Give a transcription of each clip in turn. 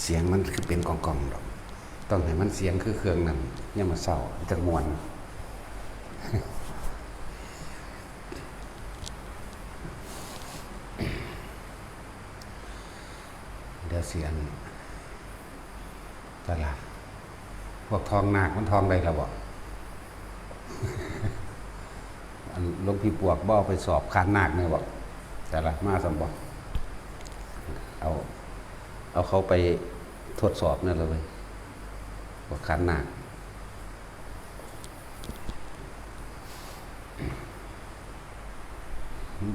เสียงมันคือเป็นกล่องๆดอกต้องให้มันเสียงคือเครื่องนั้นยังมาเศร้าจักมวนเดี๋ยวเสียงตลาดพวกทองนาคมันทองได้แล้วบ่หลวงพี่ปวกบ่ไปสอบคานนาคเนี่ยบ่แต่ละมาสมบ่เอาเขาไปทดสอบนั่นเลยว่าคานนาค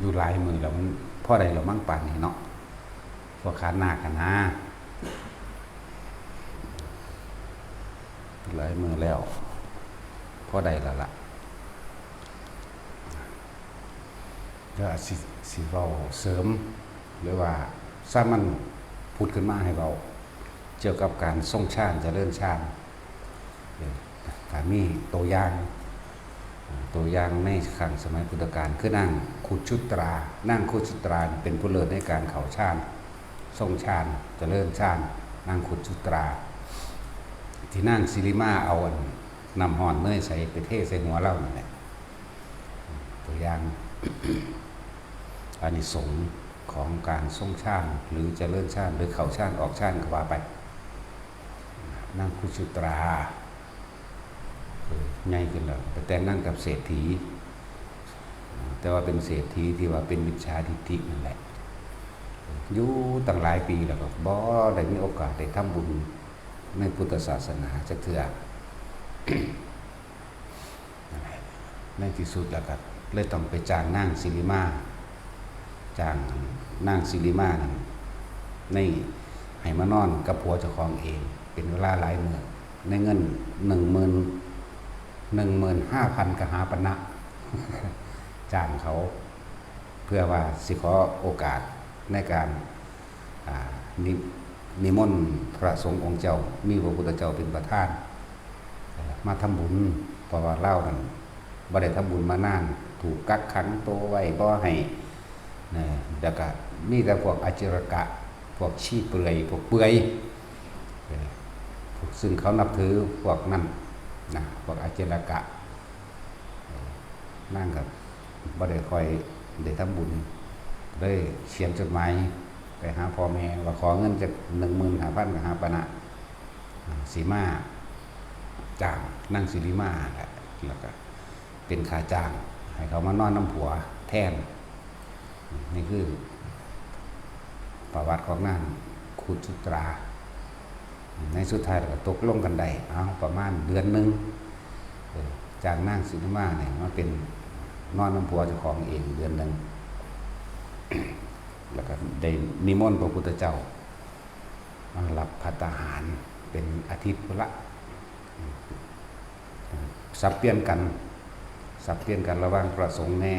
อยู่ลายมือแล้วมันพ่อใดเรามั่งป่านนี่เนาะพวกคานนาคกันนะหลายมือแล้วพ่อใดแล้วล่ะก็สิเราเสริมหรือว่าสร้างมันพูดขึ้นมาให้เราเกี่ยวกับการทรงชาติเจริญชาติมีตัวอย่างในครั้งสมัยพุทธกาลคือนั่งขุดชุตรานั่งขุดชุตราเป็นผู้เลิศในการเข่าชาติทรงชาติเจริญชาตินั่งขุดชุตราที่นั่งศิริมาเอานำห่อนเนยใส่ไปเทใส่หัวเล่านั่นแหละตัวอย่างอานิสงส์ของการทรงชาติหรือเจริญชาติหรือเข่าชาติออกชาติก็ว่าไปนั่งคุชุตราใหญ่ขึ้นแล้วแต่นั่งกับเศรษฐีแต่ว่าเป็นเศรษฐีที่ว่าเป็นมิจฉาทิฏฐินั่นแหละอยู่ตั้งหลายปีแล้วก็บ่ได้มีโอกาสได้ทำบุญในพุทธศาสนาจักเทื่อ ในที่สุดแล้วก็เลยต้องไปจ้างนางศิริมาจ้างนางศิริมานั่นในให้มานอนกับผัวเจ้าของเองเป็นเวลาหลายมื้อในเงิน15,000 กหาปณะ จ้างเขาเพื่อว่าสิขอโอกาสในการนิมนต์พระสงฆ์องค์เจ้ามีพระพุทธเจ้าเป็นประธานมาทำบุญเพราะว่าเล่านั้นบ่ได้ทำบุญมานานถูกกักขังโตไว้บ่ให้นะแล้วก็มีแต่พวกอาจิรกะพวกชี้เปลือยพวกเปื่อยซึ่งเขานับถือพวกนั้นนะพวกอาจิรกะนั่งกับบ่ได้ค่อยได้ทำบุญเลยเขียนจดหมายไปหาพ่อแม่ว่าขอเงินจาก15,000 กหาปณะสีมาจ้างนั่งศิริมาแล้วก็เป็นค่าจ้างให้เขามานอนน้ำผัวแทนนี่คือประวัติของนางขุดชุตราในสุดท้ายเราก็ตกลงกันได้เอาประมาณเดือนนึงจากนางศิริมาเนี่ยมาเป็นนอนน้ำผัวเจ้าของเองเดือนนึง แล้วก็ได้นิมนต์พระพุทธเจ้ามารับภัตตาหารเป็นอาทิตย์ละสับเปลี่ยนกันระหว่างพระสงฆ์แน่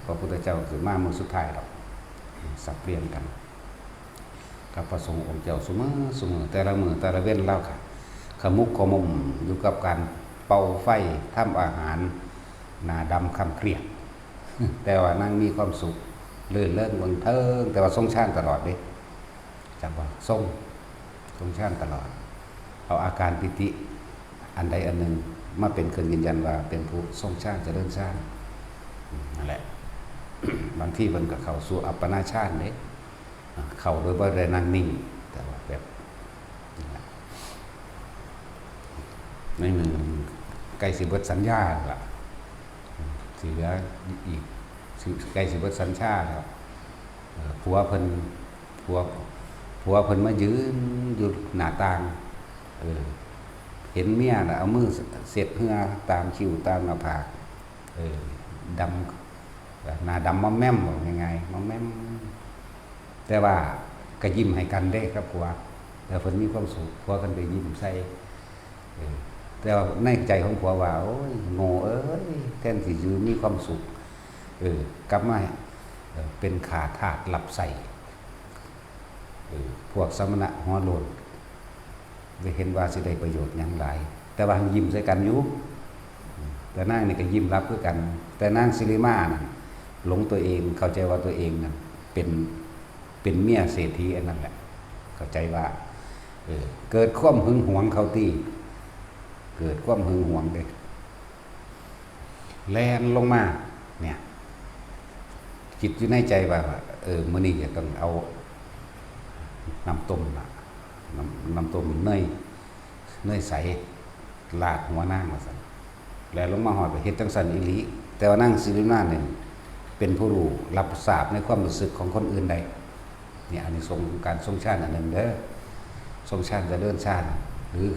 พระพุทธเจ้าคือมามือสุดท้ายหรอกสับเปลี่ยนกันกับพระสงฆ์องค์เจ้าเสมอแต่ละมือแต่ละเว้นเล่าค่ะขมุกขมุมอยู่กับการเป่าไฟทำอาหารหน้าดำคำเครียด แต่ว่านั่งมีความสุขเลื่อนเลิศบนเทิงแต่ว่าทรงชาติตลอดเลยจำว่าทรงชาติตลอดเอาอาการปิติอันใดอันหนึ่งมาเป็นเครื่องยืนยันว่าเป็นผู้ทรงชาติเจริญชาตินั่นแหละ บางที่มันก็เข้าสู่อัปปนาชาติเนี่ยเข้าโดยบ่ได้นั่งนิ่งแต่ว่าแบบในมือใกล้สิเบิดสัญญาล่ะสิเหลืออีกใกล้สิเบิดสัญชาแล้วผัวเพิ่นมายืนอยู่หน้าต่างเห็นเมียน่ะเอามือเสร็จเหือตามคิ้วตามหน้าผากดำหน้าดำมอมแม่มบอกยังไงมอมแม่มแต่ว่าก็ยิ้มให้กันได้ครับผัวแต่เพิ่นมีความสุขผัวกันไปยิ้มใส่แต่ว่าในใจของผัวว่าโอ้ยโง่แทนที่จะมีความสุขกลับมาเป็นขาทาสหลับใส่พวกสมณะหัวโลนได้เห็นว่าสิได้ประโยชน์อย่างไรแต่ว่ายิ้มใส่กันอยู่แต่นางนี่ก็ยิ้มรับด้วยกันแต่นางศิริมาน่ะหลงตัวเองเข้าใจว่าตัวเองน่ะเป็นเมียเศรษฐีอันนั้นแหละเข้าใจว่า เกิดความหึงหวงเขาตีเกิดความหึงหวงเลยแลนลงมาเนี่ยจิตอยู่ในใจว่ามื้อนี้จะต้องเอาน้ำต้มน้ำต้มเนยใสลาดหัวนางมาสั่นแล้วลงมาหอดไปเฮ็ดจังสันอีหลีแต่ว่านางศิริมาเนี่ยเป็นผู้รู้รับทราบในความรู้สึกของคนอื่นใดเนี่ยอันนี้ทรงการทรงชาติอันหนึ่งเด้อทรงชาติจะเลื่อนชาติหรือ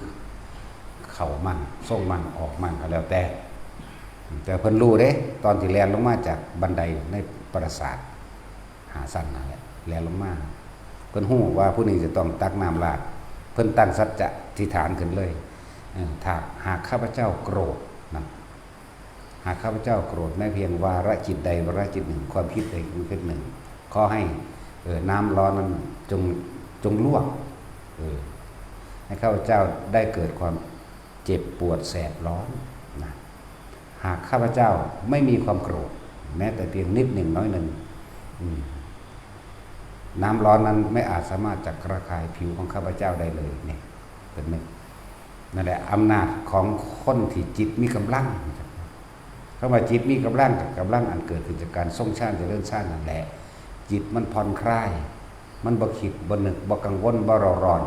เข่ามันทรงมันออกมันก็แล้วแต่เพิ่นรู้เด้ตอนที่แลนลงมาจากบันไดในปราสาทหาสั้นนั่นแหละแลนลงมาเพิ่นฮู้ว่าผู้นี้จะต้องตักน้ำราดเพิ่นตั้งสัจจะที่ฐานขึ้นเลยถ้าหากข้าพเจ้าโกรธนะหากข้าพเจ้าโกรธแม้เพียงวาระจิตใดวาระจิตหนึ่งความคิดใดความคิดหนึ่งขอให้น้ำร้อนนั้นจงลวกให้ข้าพเจ้าได้เกิดความเจ็บปวดแสบร้อนนะหากข้าพเจ้าไม่มีความโกรธแม้แต่เพียงนิดหนึ่งน้อยหนึ่งน้ำร้อนนั้นไม่อาจสามารถจะกระคายผิวของข้าพเจ้าได้เลยเนี่ยเป็นหนึ่งนั่นแหละอำนาจของคนที่จิตมีกำลังเข้ามาจิตมีกำลังกับกำลังอันเกิดขึ้นจากการทรงชาติเจริญชาตินั่นแหละจิตมันผ่อนคลายมันบ่คิดบ่นึกบ่กังวลบ่ร้อน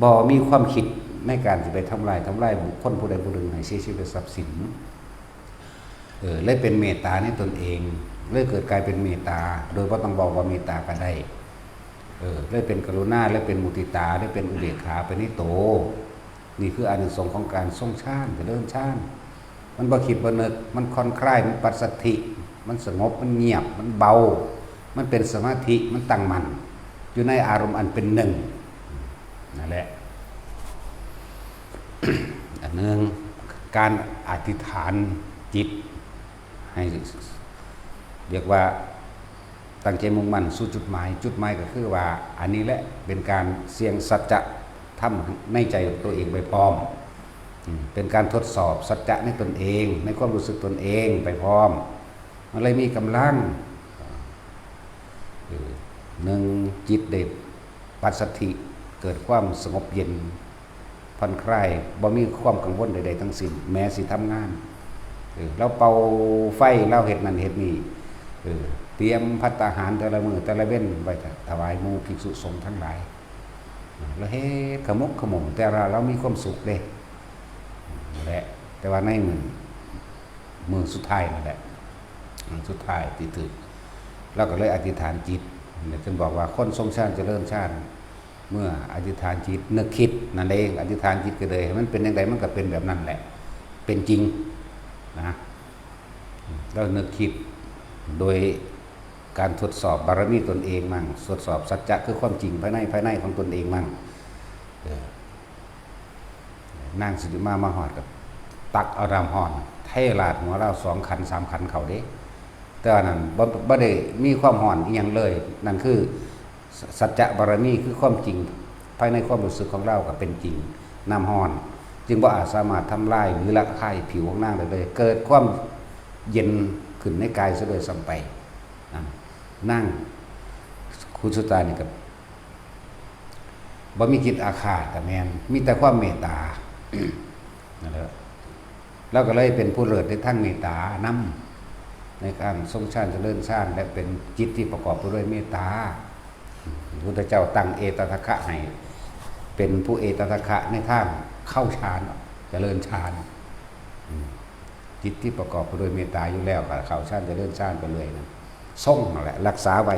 บ่มีความคิดในการที่ไปทำลายบุคคลผู้ใดผู้หนึ่งให้เสียชีวิตทรัพย์สินเลยเป็นเมตตาในตนเองเลยเกิดกลายเป็นเมตตาโดยบ่ต้องบอกว่าเมตตาก็ได้เลยเป็นกรุณาเลยเป็นมุทิตาเลยเป็นอุเบกขาเป็นนิโตนี่คืออานิสงส์ของการทรงชาติเจริญชาติมันบ่คิดบ่นึกมันคลอนคลายมันปัสสัทธิมันสงบมันเงียบมันเบามันเป็นสมาธิมันตั้งมั่นอยู่ในอารมณ์อันเป็นหนึ่งนั่นแหละ อันหนึ่งการอธิษฐานจิตให้เรียกว่าตั้งใจมุ่งมั่นสู่จุดหมายก็คือว่าอันนี้แหละเป็นการเสี่ยงสัจจะทำในใจตัวเองไปพร้อมเป็นการทดสอบสัจจะในตนเองในความรู้สึกตนเองไปพร้อมมันเลยมีกำลังหนึ่งจิตเด็ดปัสสัทธิเกิดความสงบเย็นผ่อนคลายบ่มีความกังวลใดๆทั้งสิ้นแม้สิทำงานเราเป่าไฟเราเห็ดนั่นเห็ดนี่เตรียมภัตตาหารแต่ละมือแต่ละเว้นไว้ถวายหมู่ภิกษุสงฆ์ทั้งหลายแล้วเฮ็ดขมุกขมุมแต่เรามีความสุขเด้แหละแต่ว่าในมือสุดท้ายนั่นแหละสุดท้ายที่ถึงเราก็เลยอธิษฐานจิตจึงบอกว่าคนทรงชาติเจริญชาติเมื่ออธิษฐานจิตนึกคิดนั่นเองอธิษฐานจิตก็เลยมันเป็นอย่างไรมันก็เป็นแบบนั้นแหละเป็นจริงนะแล้วนึกคิดโดยการทดสอบบารมีตนเองมั่งทดสอบสัจจะคือความจริงภายในของตนเองมั่งนางสิริมาหอดกับตักเอาน้ำห้อนเทลาดหัวเรา2 ขัน 3 ขันเขาเด้แต่นั้นบ่ได้มีความห่อนอีหยังเลยนั่นคือสัจจะบารมีคือความจริงภายในความรู้สึกของเราก็เป็นจริงน้ำห้อนจึงบ่อาจสามารถทำลายหรือละคายผิวของนางได้เลยเกิดความเย็นขึ้นในกายซะโดยซ้ำไปนั่งคุณสุตานี่กับบ่มีจิตอาฆาตแต่แม่นมีแต่ความเมตตานั่นแหละแล้วก็เลยเป็นผู้เลิศในทางเมตตานำในการทรงชาติเจริญชาติและเป็นจิตที่ประกอบไปด้วยเมตตาพระพุทธเจ้าตั้งเอตทัคคะให้เป็นผู้เอตทัคคะในทางเข้าฌานเจริญฌานจิตที่ประกอบไปด้วยเมตตาอยู่แล้วก็เข้าฌานเจริญฌานไปเลยนะทรงนั่นแหละรักษาไว้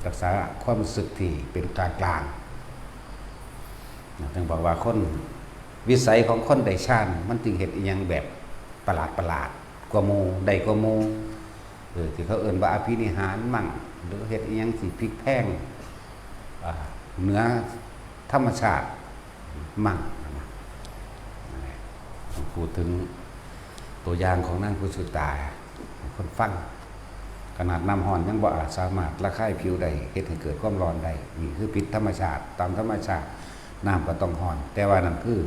รักษาความรู้สึกที่เป็นกลางจึงบอกว่าคนวิสัยของคนได้ฌานมันจึงเห็นอีหยังแบบประหลาดกว่าหมู่ใดกว่าหมู่ที่เขาเอิ้นว่าอภินิหารมั่งหรือเฮ็ดอีหยังสิพลิกแพงเหนือธรรมชาติมั่งพูดถึงตัวอย่างของนางกุสุตาคนฟังขนาดน้ำร้อนยังบ่อาจสามารถระคายผิวได้เฮ็ดให้เกิดความร้อนได้นี่คือผิดธรรมชาติตามธรรมชาติน้ำก็ต้องร้อนแต่ว่านั่นคือ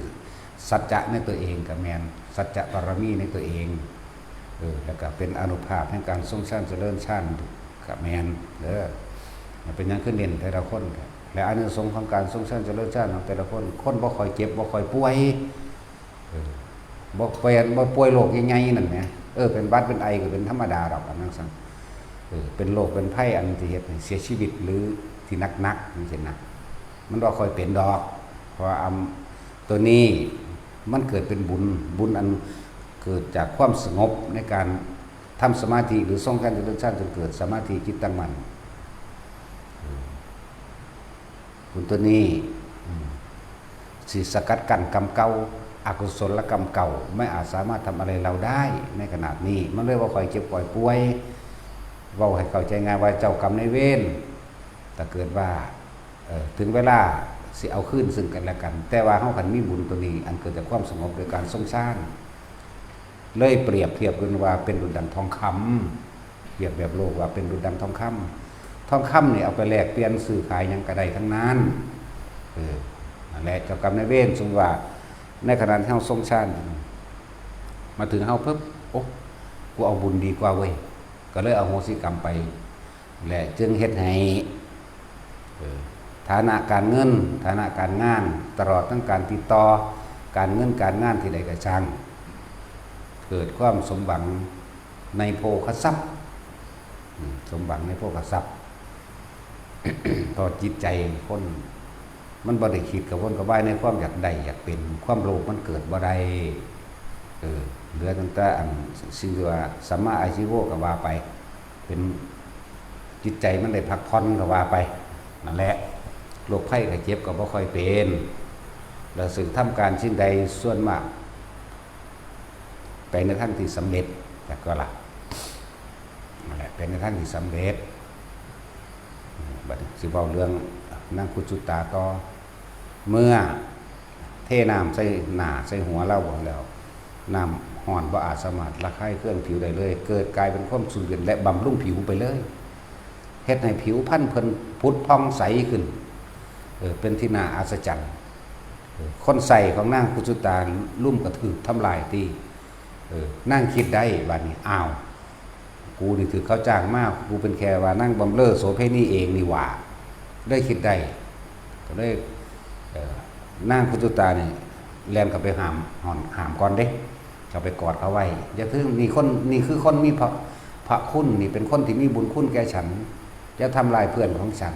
สัจจะในตัวเองกับแมนสัจจะบารมีในตัวเองแล้วก็เป็นอานุภาพในการทรงชาติเจริญชาติกับแมนเป็นยังขึ้นเด่นแต่ละคน และอานิสงส์ของการทรงสร้างเจริญชาติของแต่ละคนคนบ่ค่อยเจ็บบ่ค่อยป่วยบ่ป่วยโรคใหญ่ๆนั่นแหมเป็นหวัดเป็นไอก็เป็นธรรมดาดอกอันนั้นซั่นเป็นโรคเป็นภัยอันที่เฮ็ดให้เสียชีวิตหรือที่หนักๆจังซี่นะมันบ่ค่อยเป็นดอกเพราะว่าตัวนี้มันเกิดเป็นบุญอันเกิดจากความสงบในการทำสมาธิหรือทรงการเจริญชาติจนเกิดสมาธิจิตตั้งมั่นบุญตัวนี้สิสกัดกั้นกรรมเก่าอกุศลกรรมเก่าไม่อาจสามารถทำอะไรเราได้ในขนาดนี้มันเลยว่าคอยเจ็บป่วยป่วยเว้าให้เข้าใจง่ายว่าเจ้ากรรมนายเวรแต่เกิดว่าถึงเวลาสิเอาขึ้นซึ่งกันและกันแต่ว่าเฮาคันมีบุญตัวนี้อันเกิดจากความสงบโดยการทรงสร้างเลยเปรียบเทียบกันว่าเป็นดุจดังทองคำเปรียบแบบโลกว่าเป็นดุจดังทองคำทองคำนี่เอาไปแลกเปลี่ยนซื้อขายหยังก็ได้ทั้งนั้นนั่นแหละเจ้ากรรมนายเวรสมมุติว่าในขณะที่เฮาทรงสร้างมาถึงเฮาปุ๊บโอ้กูเอาบุญดีกว่าเว้ยก็เลยเอาโหสิกรรมไปและจึงเฮ็ดให้ฐานะการเงินฐานะการงานตลอดทั้งการติดต่อการเงินการงานที่ใดก็ช่างเกิดความสมหวังในโภคทรัพย์สมหวังในโภคทรัพย์ พอจิตใจคนมันบ่ได้คิดกับวนกับว่ายในความอยากได้อยากเป็นความโลภมันเกิดบ่ได้เหลือตั้งแต่อันสิ่งที่ว่าสัมมาอาชีโวก็ว่าไปเป็นจิตใจมันได้พักผ่อนก็ว่าไปนั่นแหละโรคภัยไข้เจ็บก็บ่ค่อยเป็นแล้วสึกทำการชิ้นใดส่วนมากไปในทางที่สำเร็จแต่ก็ล่ะนั่นแหละเป็นในทางที่สำเร็จบัดนี้สิเว้าเรื่องนางคุจุตาต่อเมื่อเทน้ำใส่หน้าใส่หัวเราบ่แล้วน้ำห่อนบ่อาจสามารถระคายเครื่องผิวได้เลยเกิดกลายเป็นความชุ่มเย็นและบำรุงผิวไปเลยเฮ็ดให้ผิวพรรณเพิ่นพุดผ่องใสขึ้นเป็นที่น่าอัศจรรย์คนใส่ของนางคุจุตาลุ่มกระถือทำลายตีนั่งคิดได้บัดนี้อ้าวกูนี่ถือเขาจ้างมากกูเป็นแค่ว่านั่งบำเรอโสเภณีเองนี่หว่าได้คิดได้ก็ได้นางคุจุตานี่แล่นเข้าไปหามก่อนเด้เข้าไปกอดเขาไว้อย่าถึงนี่คือคนมีพระคุณนี่เป็นคนที่มีบุญคุณแก่ฉันจะทำลายเพื่อนของฉัน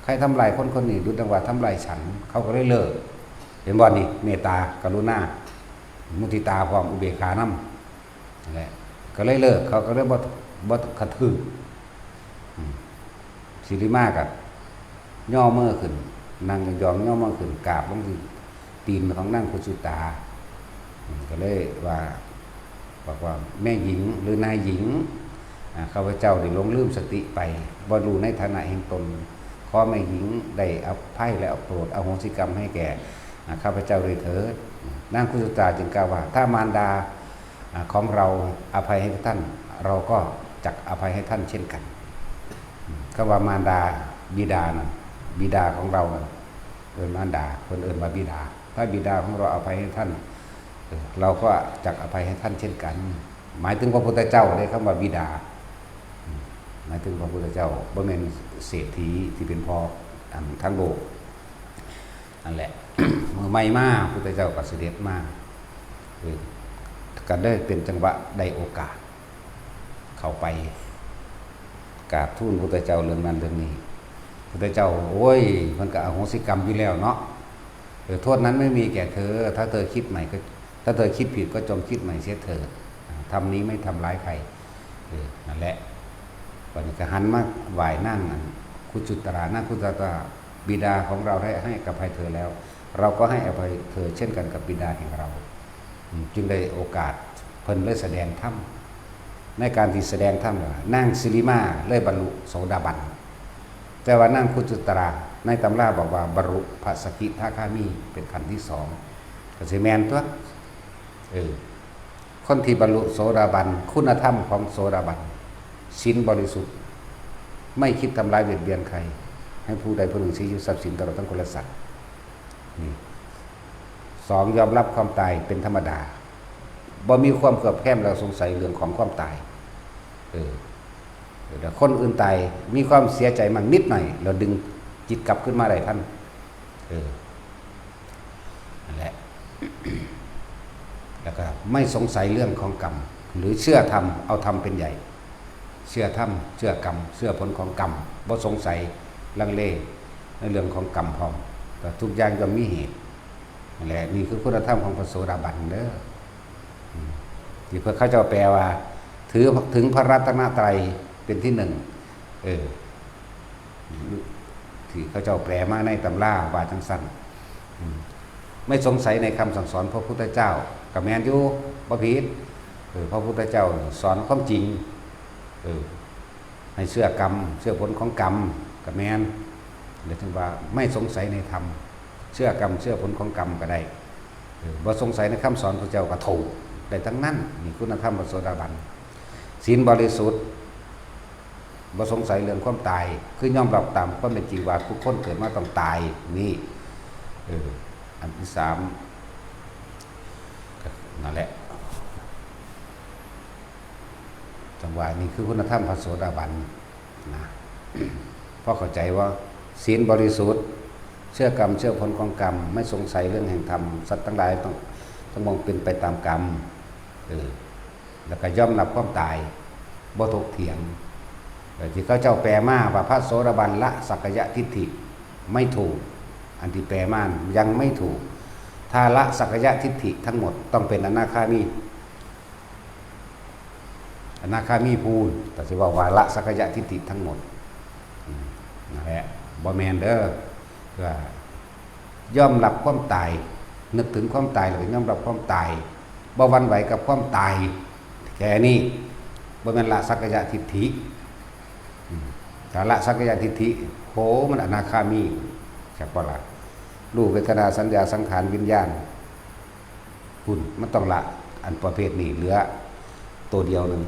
ใครทำลายคนนี้ดูดังว่าทำลายฉันเขาก็ได้เลิกเห็นบ่นี่เมตตากรุณามุทิตาความอุเบกขานำนั่นแหละก็เลยเลิกเขาก็เลยบ่กระทืบสิริมาก็ย่อมือขึ้นนั่งยองย่อมือขึ้นกราบลงที่ตีนของนางคุจุตาก็เลยว่าบอกว่าแม่หญิงหรือนายหญิงข้าพเจ้าได้หลงลืมสติไปบ่รู้ในฐานะแห่งตนขอแม่หญิงได้อภัยและโปรดอโหสิกรรมให้แก่ข้าพเจ้าด้วยเถิดนางคุจุตาจึงกล่าวว่าถ้ามารดาของเราอภัยให้ท่านเราก็จักอภัยให้ท่านเช่นกันก็ว่ามารดาบิดานะบิดาของเราเอิ้นมารดาคนเอิ้นว่าบิดาถ้าบิดาของเราอภัยให้ท่านเราก็จักอภัยให้ท่านเช่นกันหมายถึงพระพุทธเจ้าได้คำว่าบิดาหมายถึงพระพุทธเจ้าบ่แม่นเศรษฐีที่เป็นพ่อทั้งโลกนั่นแหละ เมื่อไม่มาพุทธเจ้าก็เสด็จมาก็ได้เป็นจังหวะได้โอกาสเข้าไปกราบทูลพุทธเจ้าเรื่องนั้นเรื่องนี้พุทธเจ้าโอ้ยมันก็อโหสิกรรมอยู่แล้วเนาะโทษนั้นไม่มีแก่เธอถ้าเธอคิดใหม่ก็ถ้าเธอคิดผิดก็จงคิดใหม่เสียเถิดทำนี้ไม่ทำร้ายใครนั่นแหละวันนี้ก็หันมาไหว้นั่งคุจุตรานั่งคุจุตราบิดาของเราได้ให้อภัยเธอแล้วเราก็ให้อภัยเธอเช่นกันกับบิดาแห่งเราจึงได้โอกาสเพิ่นเลยแสดงธรรมในการที่แสดงธรรมนั่งสิริมาเลยบรรลุโสดาบันแต่ว่านั่งคุจุตราในตำราบอกว่าบรรลุพระสกิทาคามีเป็นขั้นที่2ก็สิแม่นตัวคนที่บรรลุโสดาบันคุณธรรมของโสดาบันศีลบริสุทธิ์ไม่คิดทำลายเบียดเบียนใครให้ผู้ใดผู้หนึ่งชี้ทรัพย์สินตลอดทั้งคนละสัตว์นี่2ยอมรับความตายเป็นธรรมดาบ่มีความเครือบแคลงและสงสัยเรื่องของความตายแต่คนอื่นตายมีความเสียใจมากนิดหน่อยเราดึง จิตกลับขึ้นมาได้ท่านนั่นแหละ แล้วก็ไม่สงสัยเรื่องของกรรมหรือเชื่อธรรมเอาธรรมเป็นใหญ่เชื่อธรรมเชื่อกรรมเชื่อผลของกรรมบ่สงสัยลังเลในเรื่องของกรรมพร้อมแต่ทุกอย่างย่อมมีเหตุนั่นแหละนี่คือคุณธรรมของพระโสดาบันเด้อที่เพื่อเขาเจ้าแปลว่าถือถึงพระรัตนตรัยเป็นที่หนึ่งที่เขาเจ้าแปลมาในตำราว่าจังสั้นไม่สงสัยในคำสั่งสอนพระพุทธเจ้ากับแมนอยู่บ่ผิดพระพุทธเจ้าสอนความจริงให้เชื่อกรรมเชื่อผลของกรรมกับแมนหรือถึงว่าไม่สงสัยในธรรมเชื่อกรรมเชื่อผลของกรรมก็ได้บ่สงสัยในคำสอนพระเจ้าก็ถูกได้ทั้งนั้นนี่คุณธรรมพระโสดาบันศีลบริสุทธิ์บ่สงสัยเรื่องความตายคือยอมรับตามความเป็นจริงว่าทุกคนเกิดมาต้องตายนี่อันที่สามนั่นแหละจังหวะนี้คือคุณธรรมพระโสดาบันนะเพราะเข้าใจว่าศีลบริสุทธิ์เชื่อกรรมเชื่อผลของกรรมไม่สงสัยเรื่องแห่งธรรมสัตว์ทั้งหลายต้องมองเป็นไปตามกรรมแล้วก็ย่อมรับความตายบ่ถกเถียงที่เขาเจ้าแปลมาว่าพระโสดาบันละสักกายทิฏฐิไม่ถูกอันที่แปลมายังไม่ถูกถ้าละสักกายทิฏฐิทั้งหมดต้องเป็นอนาคามีภูนแต่ที่ว่าละสักกายทิฏฐิทั้งหมดนั่นแหละบ่แมนเด้อก็ย่อมรับความตายนึกถึงความตายหรือย่อมรับความตายบ่หวั่นไหวกับความตายแค่นี้บ่แม่นละสักกายทิฏฐิถ้าละสักกายทิฏฐิโหมันอนาคามีจักบ่ล่ะรูปเวทนาสัญญาสังขารวิญญาณหุ่นมันต้องละอันประเภทนี้เหลือตัวเดียวนึง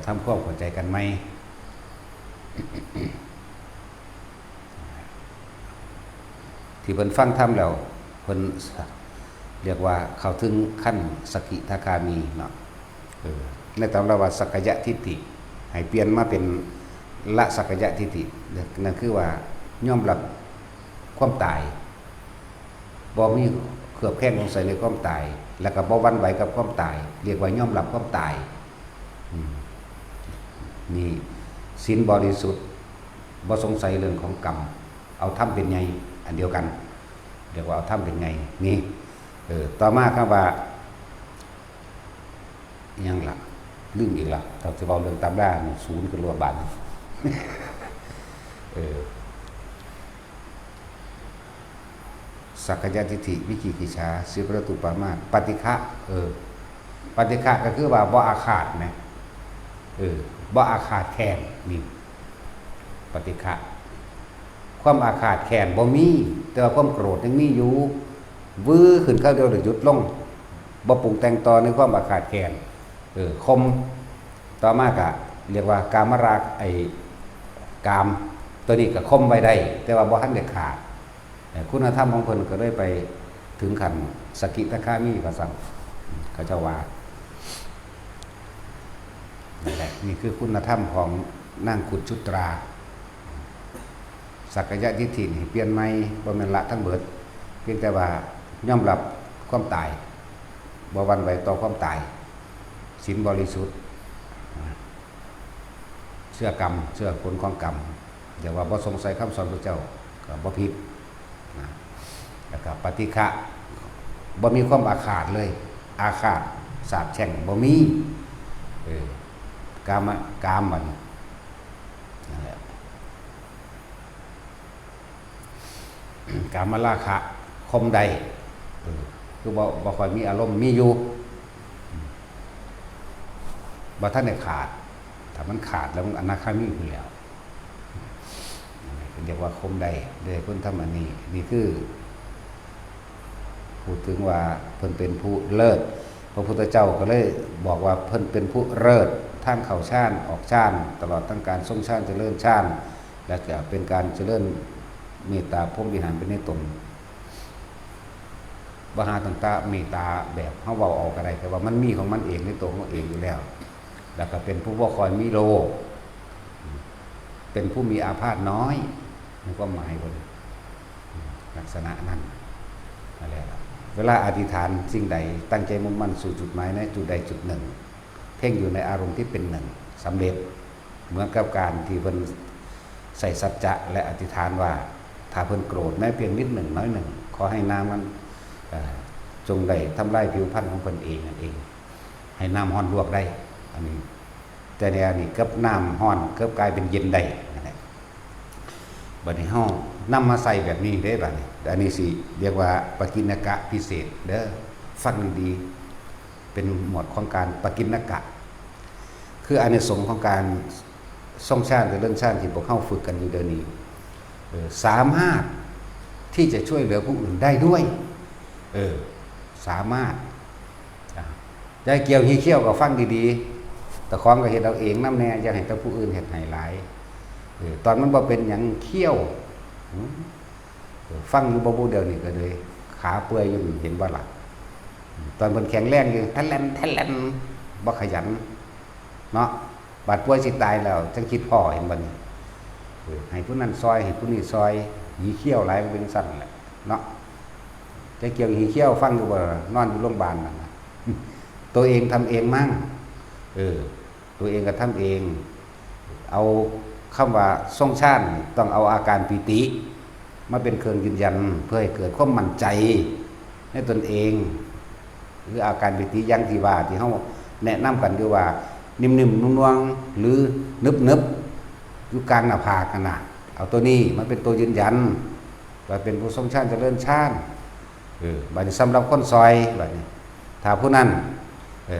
ทำความเข้าใจกันไหมที่เพิ่นฟังธรรมแล้วเพิ่นเรียกว่าเข้าถึงขั้นสกิทาคามีเนาะในตำราว่าสักกายทิฏฐิให้เปลี่ยนมาเป็นละสักกายทิฏฐินั่นคือว่ายอมรับความตายบ่มีเครือบแคลงสงสัยในความตายแล้วก็บ่หวั่นไหวกับความตายเรียกว่ายอมรับความตายนี่ศีลบริสุทธิ์บ่สงสัยเรื่องของกรรมเอาธรรมเป็นไงอันเดียวกันเรียกว่าเอาธรรมเป็นไงนี่ต่อมาครับว่ายังล่ะลืมอีกล่ะเราจะเอาเรื่องตามด้านศูนย์คือรัวบันสักกายทิฏฐิวิจิกิจฉาสิปรตุปามาสปฏิฆะปฏิฆะก็คือว่าบ่อาฆาตนะบ่อาฆาตแค้นนี่ปฏิฆะความอาฆาตแค้นบ่มีแต่ว่าความโกรธยังมีอยู่วื้อขึ้นเข้าเดียวหรือหยุดลงบ่ปรุงแต่งต่อในความอาฆาตแค้นคมต่อมากะเรียกว่ากามราคะกามตัวนี้ก็คมไว้ได้แต่ว่าบ่ทันได้ขาดคุณธรรมของเพิ่นก็ได้ไปถึงขั้นสกิทาคามีว่าซั่นเขาเจ้าว่านี่แหละนี่คือคุณธรรมของนางขุดชุตราสักกายทิฏฐินี่เปลี่ยนใหม่บ่แม่นละทั้งเบิดเพียงแต่ว่ายอมรับความตายบ่หวั่นไหวต่อความตายศีลบริสุทธิ์เชื่อกรรมเชื่อผลของกรรมอย่าว่าบ่สงสัยคำสอนพระเจ้าก็บ่ผิดนะแล้วก็ปฏิฆะบ่มีความอาฆาตเลยอาฆาตสาปแช่งบ่มีกามมันนั่นแหละกามราคะคมใดคือบ่ค่อยมีอารมณ์มีอยู่บ่ทันได้ขาดถ้ามันขาดแล้วมันอนาคามีอยู่แล้วเรียกว่าคมใดได้เพิ่นทำอันนี้นี่คือพูดถึงว่าเพิ่นเป็นผู้เลิศพระพุทธเจ้าก็เลยบอกว่าเพิ่นเป็นผู้เลิศทางเข้าฌานออกฌานตลอดทั้งการทรงฌานเจริญฌานและจะเป็นการเจริญเมตตาพรหมวิหารเป็นในตนบหาต่างๆเมตตาแบบเฮาเว้าออกก็ได้แต่ว่ามันมีของมันเองในตัวของเองอยู่แล้วแล้วก็เป็นผู้บ่คอยมีโลภเป็นผู้มีอาพาธน้อย ในความหมายคนลักษณะนั้นอะไรล่ะเวลาอธิษฐานสิ่งใดตั้งใจมุ่งมั่นสู่จุดหมายในจุดใดจุดหนึ่งเพ่งอยู่ในอารมณ์ที่เป็นหนึ่งสำเร็จเหมือนกับการที่เพิ่นใส่สัจจะและอธิษฐานว่าถ้าเพิ่นโกรธแม้เพียงนิดหนึ่งน้อยหนึ่งขอให้น้ำมันจงได้ทำลายผิวพรรณของเพิ่นเองนั่นเองให้น้ำห้อนลวกได้อันนี้แต่ในอันนี้กับน้ำห้อนกับกลายเป็นเย็นได้นั่นแหละบัดนี้เฮานำมาใส่แบบนี้ได้บัดนี้อันนี้สิเรียกว่าปกิณกะพิเศษเด้อฟังดีๆเป็นหมวดของการปกิณกะคืออานิสงส์ของการทรงชาติหรือเรื่องชาติที่พวกเข้าฝึกกันอยู่เดี๋ยวนี้สามารถที่จะช่วยเหลือผู้อื่นได้ด้วยสามารถยายเกี่ยวฮีเขี้ยวก็ฟังดีๆแต่ของก็เห็นเอาเองน้ำแน่อย่าให้แต่ผู้อื่นเห็นให้หลายตอนมันบ่เป็นอย่างเขี้ยวฟังอยู่บ่เดียวนี่ก็เลยขาเปื่อยอยู่เห็นบ่ล่ะตอนเพิ่นแข็งแรงอยู่ทันแลนบ่ขยันเนาะบาดป่วยสิตายแล้วจังคิดพ่อเห็นบ่นี่ให้ผู้นั้นซอยให้ผู้นี้ซอยหีเขี้ยวหลายเป็นสั่นแหละเนาะจะเกี่ยวหีเขี้ยวฟังอยู่บ่นอนอยู่โรงพยาบาลนั่นน่ะตัวเองทำเองมั่งตัวเองก็ทำเองเอาคำว่าทรงชาติต้องเอาอาการปิติมาเป็นเครื่องยืนยันเพื่อให้เกิดความมั่นใจในตนเองหรืออาการปิติยังที่ว่าที่เฮาแนะนำกันอยู่ว่านิ่มๆนุ่มๆหรือนึบๆอยู่กลางหน้าผากนั่นน่ะเอาตัวนี้มันเป็นตัวยืนยันว่าเป็นผู้ทรงชาติเจริญชาติบัดนี้สำหรับคนซอยบัดนี้ถ้าผู้นั้น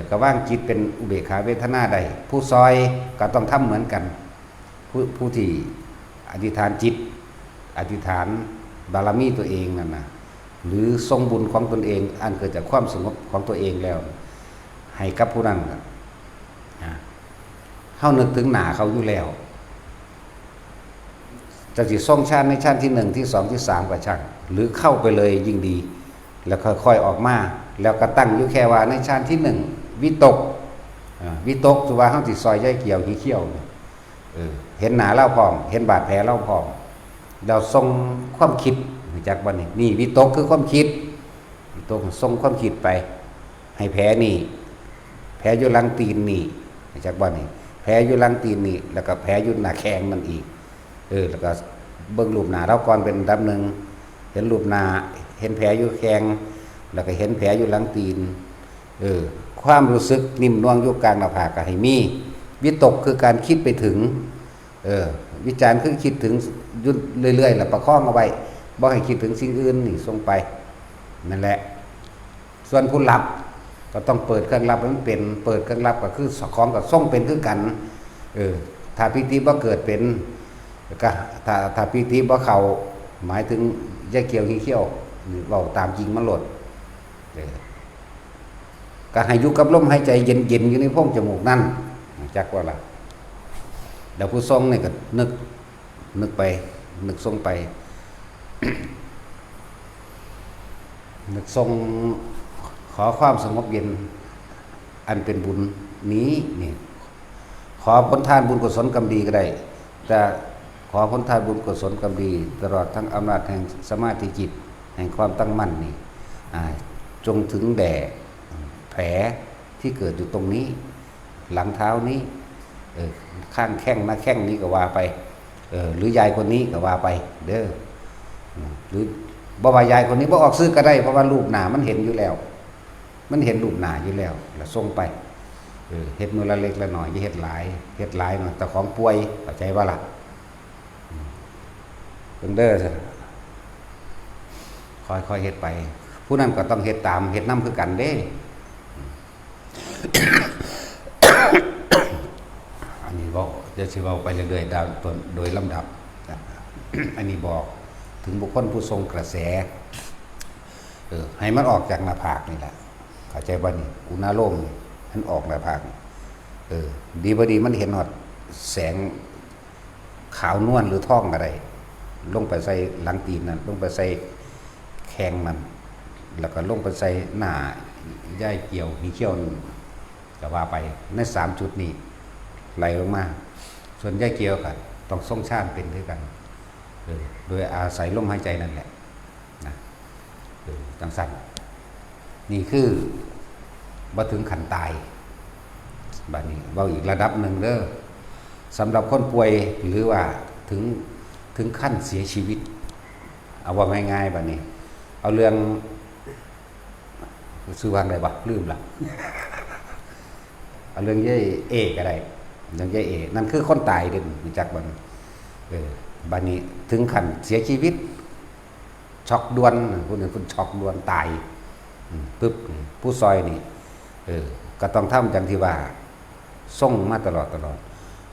ก็ว่างจิตเป็นอุเบกขาเวทนาใดผู้ซอยก็ต้องทำเหมือนกันผู้ที่อธิษฐานจิตอธิษฐานบารมีตัวเองนั่นนะหรือทรงบุญของตนเองอันเกิดจากความสงบของตัวเองแล้วให้กับผู้นั้นเข้านึกถึงหนาเขาอยู่แล้วจะสิทรงชาติในชาติที่หนึ่งที่สองที่สามก็ช่างหรือเข้าไปเลยยิ่งดีแล้วค่อยๆออกมาแล้วก็ตั้งอยู่แค่ว่าในชาติที่หนึ่งวิตกสุว่าเฮาสิซอยย่ายเกี่ยวขี้เขี้ยวเห็นหนาเล่าพร้อมเห็นบาดแผลเล่าพร้อมเราทรงความคิดจากวันนี้นี่วิตกคือความคิดวิตกทรงความคิดไปให้แผลนี่แผลอยู่หลังตีนนี่จากวันนี้แผลอยู่หลังตีนนี่แล้วก็แผลอยู่หน้าแข้งมันอีกแล้วก็เบิ่งรูปหน้าเราก่อนเป็นดับหนึ่งเห็นรูปหน้าเห็นแผลอยู่แข้งแล้วก็เห็นแผลอยู่หลังตีนความรู้สึกนิ่มนวลอยู่กลางหน้าผากก็ให้มีวิตกคือการคิดไปถึงวิจารณ์คือคิดถึงยุ่เรื่อยๆแล้วประคองเอาไว้บ่ให้คิดถึงสิ่งอื่นนี่ส่งไปนั่นแหละส่วนผู้หลับก็ต้องเปิดเครื่องรับมันเป็นเปิดเครื่องรับก็คือของกับส่งเป็นคือกันถ้าปิติบ่เกิดเป็นก็ถ้าปิติบ่เข้าหมายถึงแยกเกี่ยวขี้เขี้ยวเว้าตามจริงมันหลดก็ให้อยู่กับลมหายใจเย็นๆอยู่ในโพรงจมูกนั่นจักว่าล่ะเดี๋ยวผู้ทรงนี่ก็นึกไปนึกทรงไป นึกทรงขอความสงบเย็นอันเป็นบุญนี้นี่ขอผลทานบุญกุศลกรรมดีก็ได้แต่ขอผลทานบุญกุศลกรรมดีตลอดทั้งอำนาจแห่งสมาธิจิตแห่งความตั้งมั่นนี่จงถึงแด่แผลที่เกิดอยู่ตรงนี้หลังเท้านี้ข้างแข้งหน้าแข้งนี้ก็ว่าไปหรือยายคนนี้ก็ว่าไปเด้อหรือบ่ว่ายายคนนี้บ่ออกซื้อก็ได้เพราะว่ารูปหน้ามันเห็นอยู่แล้วมันเห็นรูปหน้าอยู่แล้วแล้วส่งไปเฮ็ดมือละเล็กละหน่อยอย่าเฮ็ดหลายเฮ็ดหลายหน่อยแต่ของป่วยเข้าใจว่าล่ะเพิ่นเด้อค่อยๆเฮ็ดไปผู้นั้นก็ต้องเฮ็ดตามเฮ็ดนำคือกันเด้ อันนี้บอกจะสิเว้าไปเรื่อยๆโดยลำดับ อันนี้บอกถึงบุคคลผู้ทรงกระแสให้มันออกจากหน้าผากนี่แหละเข้าใจบ่นี่อุณาโลมมันออกหน้าผากดีบ่ดีมันเห็นหอดแสงขาวนวลหรือท่องอะไรลงไปใส่หลังตีนนั่นลงไปใส่แข้งมันแล้วก็ลงไปใส่หน้าย่ายเกี่ยวมีเขี้ยวก็ว่าไปใน3จุดนี้ไหลลงมาส่วนย่ายเกี่ยวกันต้องทรงชาติเป็นด้วยกัน ดยอาศัยลมหายใจนั่นแหละนะจังสั้นนี่คือบ่ถึงขันตายบัดนี้เบาอีกระดับหนึ่งเด้อสำหรับคนป่วยหรือว่าถึงขั้นเสียชีวิตเอาว่าง่ายๆบัดนี้เอาเรื่องชื่อว่าอะไรวะลืมละเอาเรื่องย่ายเอก็ได้เรื่องย่ายเอนั่นคือคนตายเด้อรู้จักบ่บัดนี้ถึงขั้นเสียชีวิตช็อกด่วนผู้นึงคนช็อกด่วนตายปึ๊บผู้ซอยนี่ก็ต้องทำจังที่ว่าส่งมาตลอด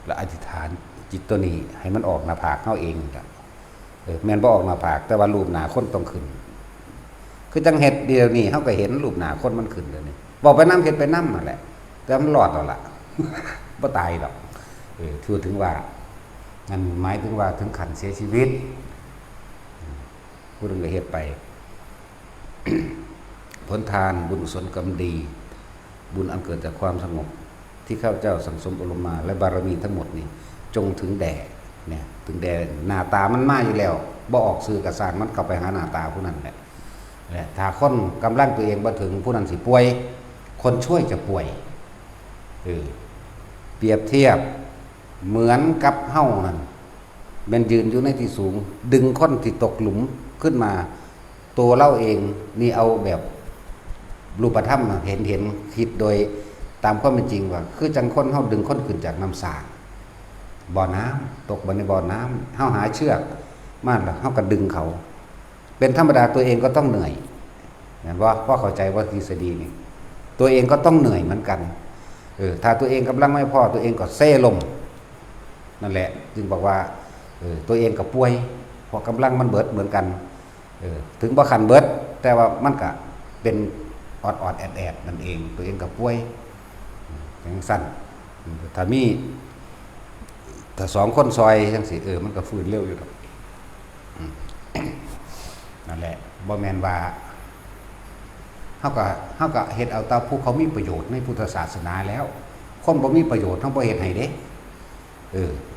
แล้วอธิษฐานจิตตัวนี้ให้มันออกหน้าผากเขาเองครับแม่นบ่ออกหน้าผากแต่ว่ารูปหน้าคนต้องขึ้นคือจังเฮ็ดเดียวนี้เขาก็เห็นรูปหน้าคนมันขึ้นเดี๋ยวนี้บอกไปน้ำเฮ็ดไปน้ำนั่นแหละแต่มันรอดเอาละ บ่ตายหรอกถือถึงว่านั่นหมายถึงว่าถึงขั้นเสียชีวิตผู้นึงก็เฮ็ดไป ผลทานบุญกุศลกรรมดีบุญอันเกิดจากความสงบที่ข้าพเจ้าสังสมอบรมมาและบารมีทั้งหมดนี้จงถึงแด่เนี่ยถึงแด่หน้าตามันมาอยู่แล้วบ่ออกสื่อกระสานมันเข้าไปหาหน้าตาผู้นั้นแหละถ้าคนกำลังตัวเองบ่ถึงผู้นั้นสิป่วยคนช่วยจะป่วยเปรียบเทียบเหมือนกับเฮ้านั่นเป็นยืนอยู่ในที่สูงดึงคนที่ตกหลุมขึ้นมาตัวเล่าเองนี่เอาแบบรูปธรรมเห็นคิดโดยตามความเป็นจริงว่าคือจังคนเฮาดึงคนขึ้นจากน้ำสางบ่อน้ำตกบนในบ่อน้ำเฮาหาเชือกมาแล้วเฮาก็ดึงเขาเป็นธรรมดาตัวเองก็ต้องเหนื่อยเห็นว่าพ่อเข้าใจว่าทฤษฎีนี่ตัวเองก็ต้องเหนื่อยเหมือนกันถ้าตัวเองกำลังไม่พอตัวเองก็เซ่ลมนั่นแหละจึงบอกว่าตัวเองก็ป่วยเพราะกำลังมันเบิดเหมือนกันถึงบ่คันเบิดแต่ว่ามันก็เป็นออดแอดนั่นเองตัวเองก็ป่วยอย่างสั้นถ้าสองคนซอยจังสิมันก็ฟื้นเร็วอยู่ครับนั่นแหละบ่แม่นว่าเฮาก็เฮ็ดเอาตามผู้เขามีประโยชน์ในพุทธศาสนาแล้วคนบ่มีประโยชน์เฮาบ่เฮ็ดให้เด้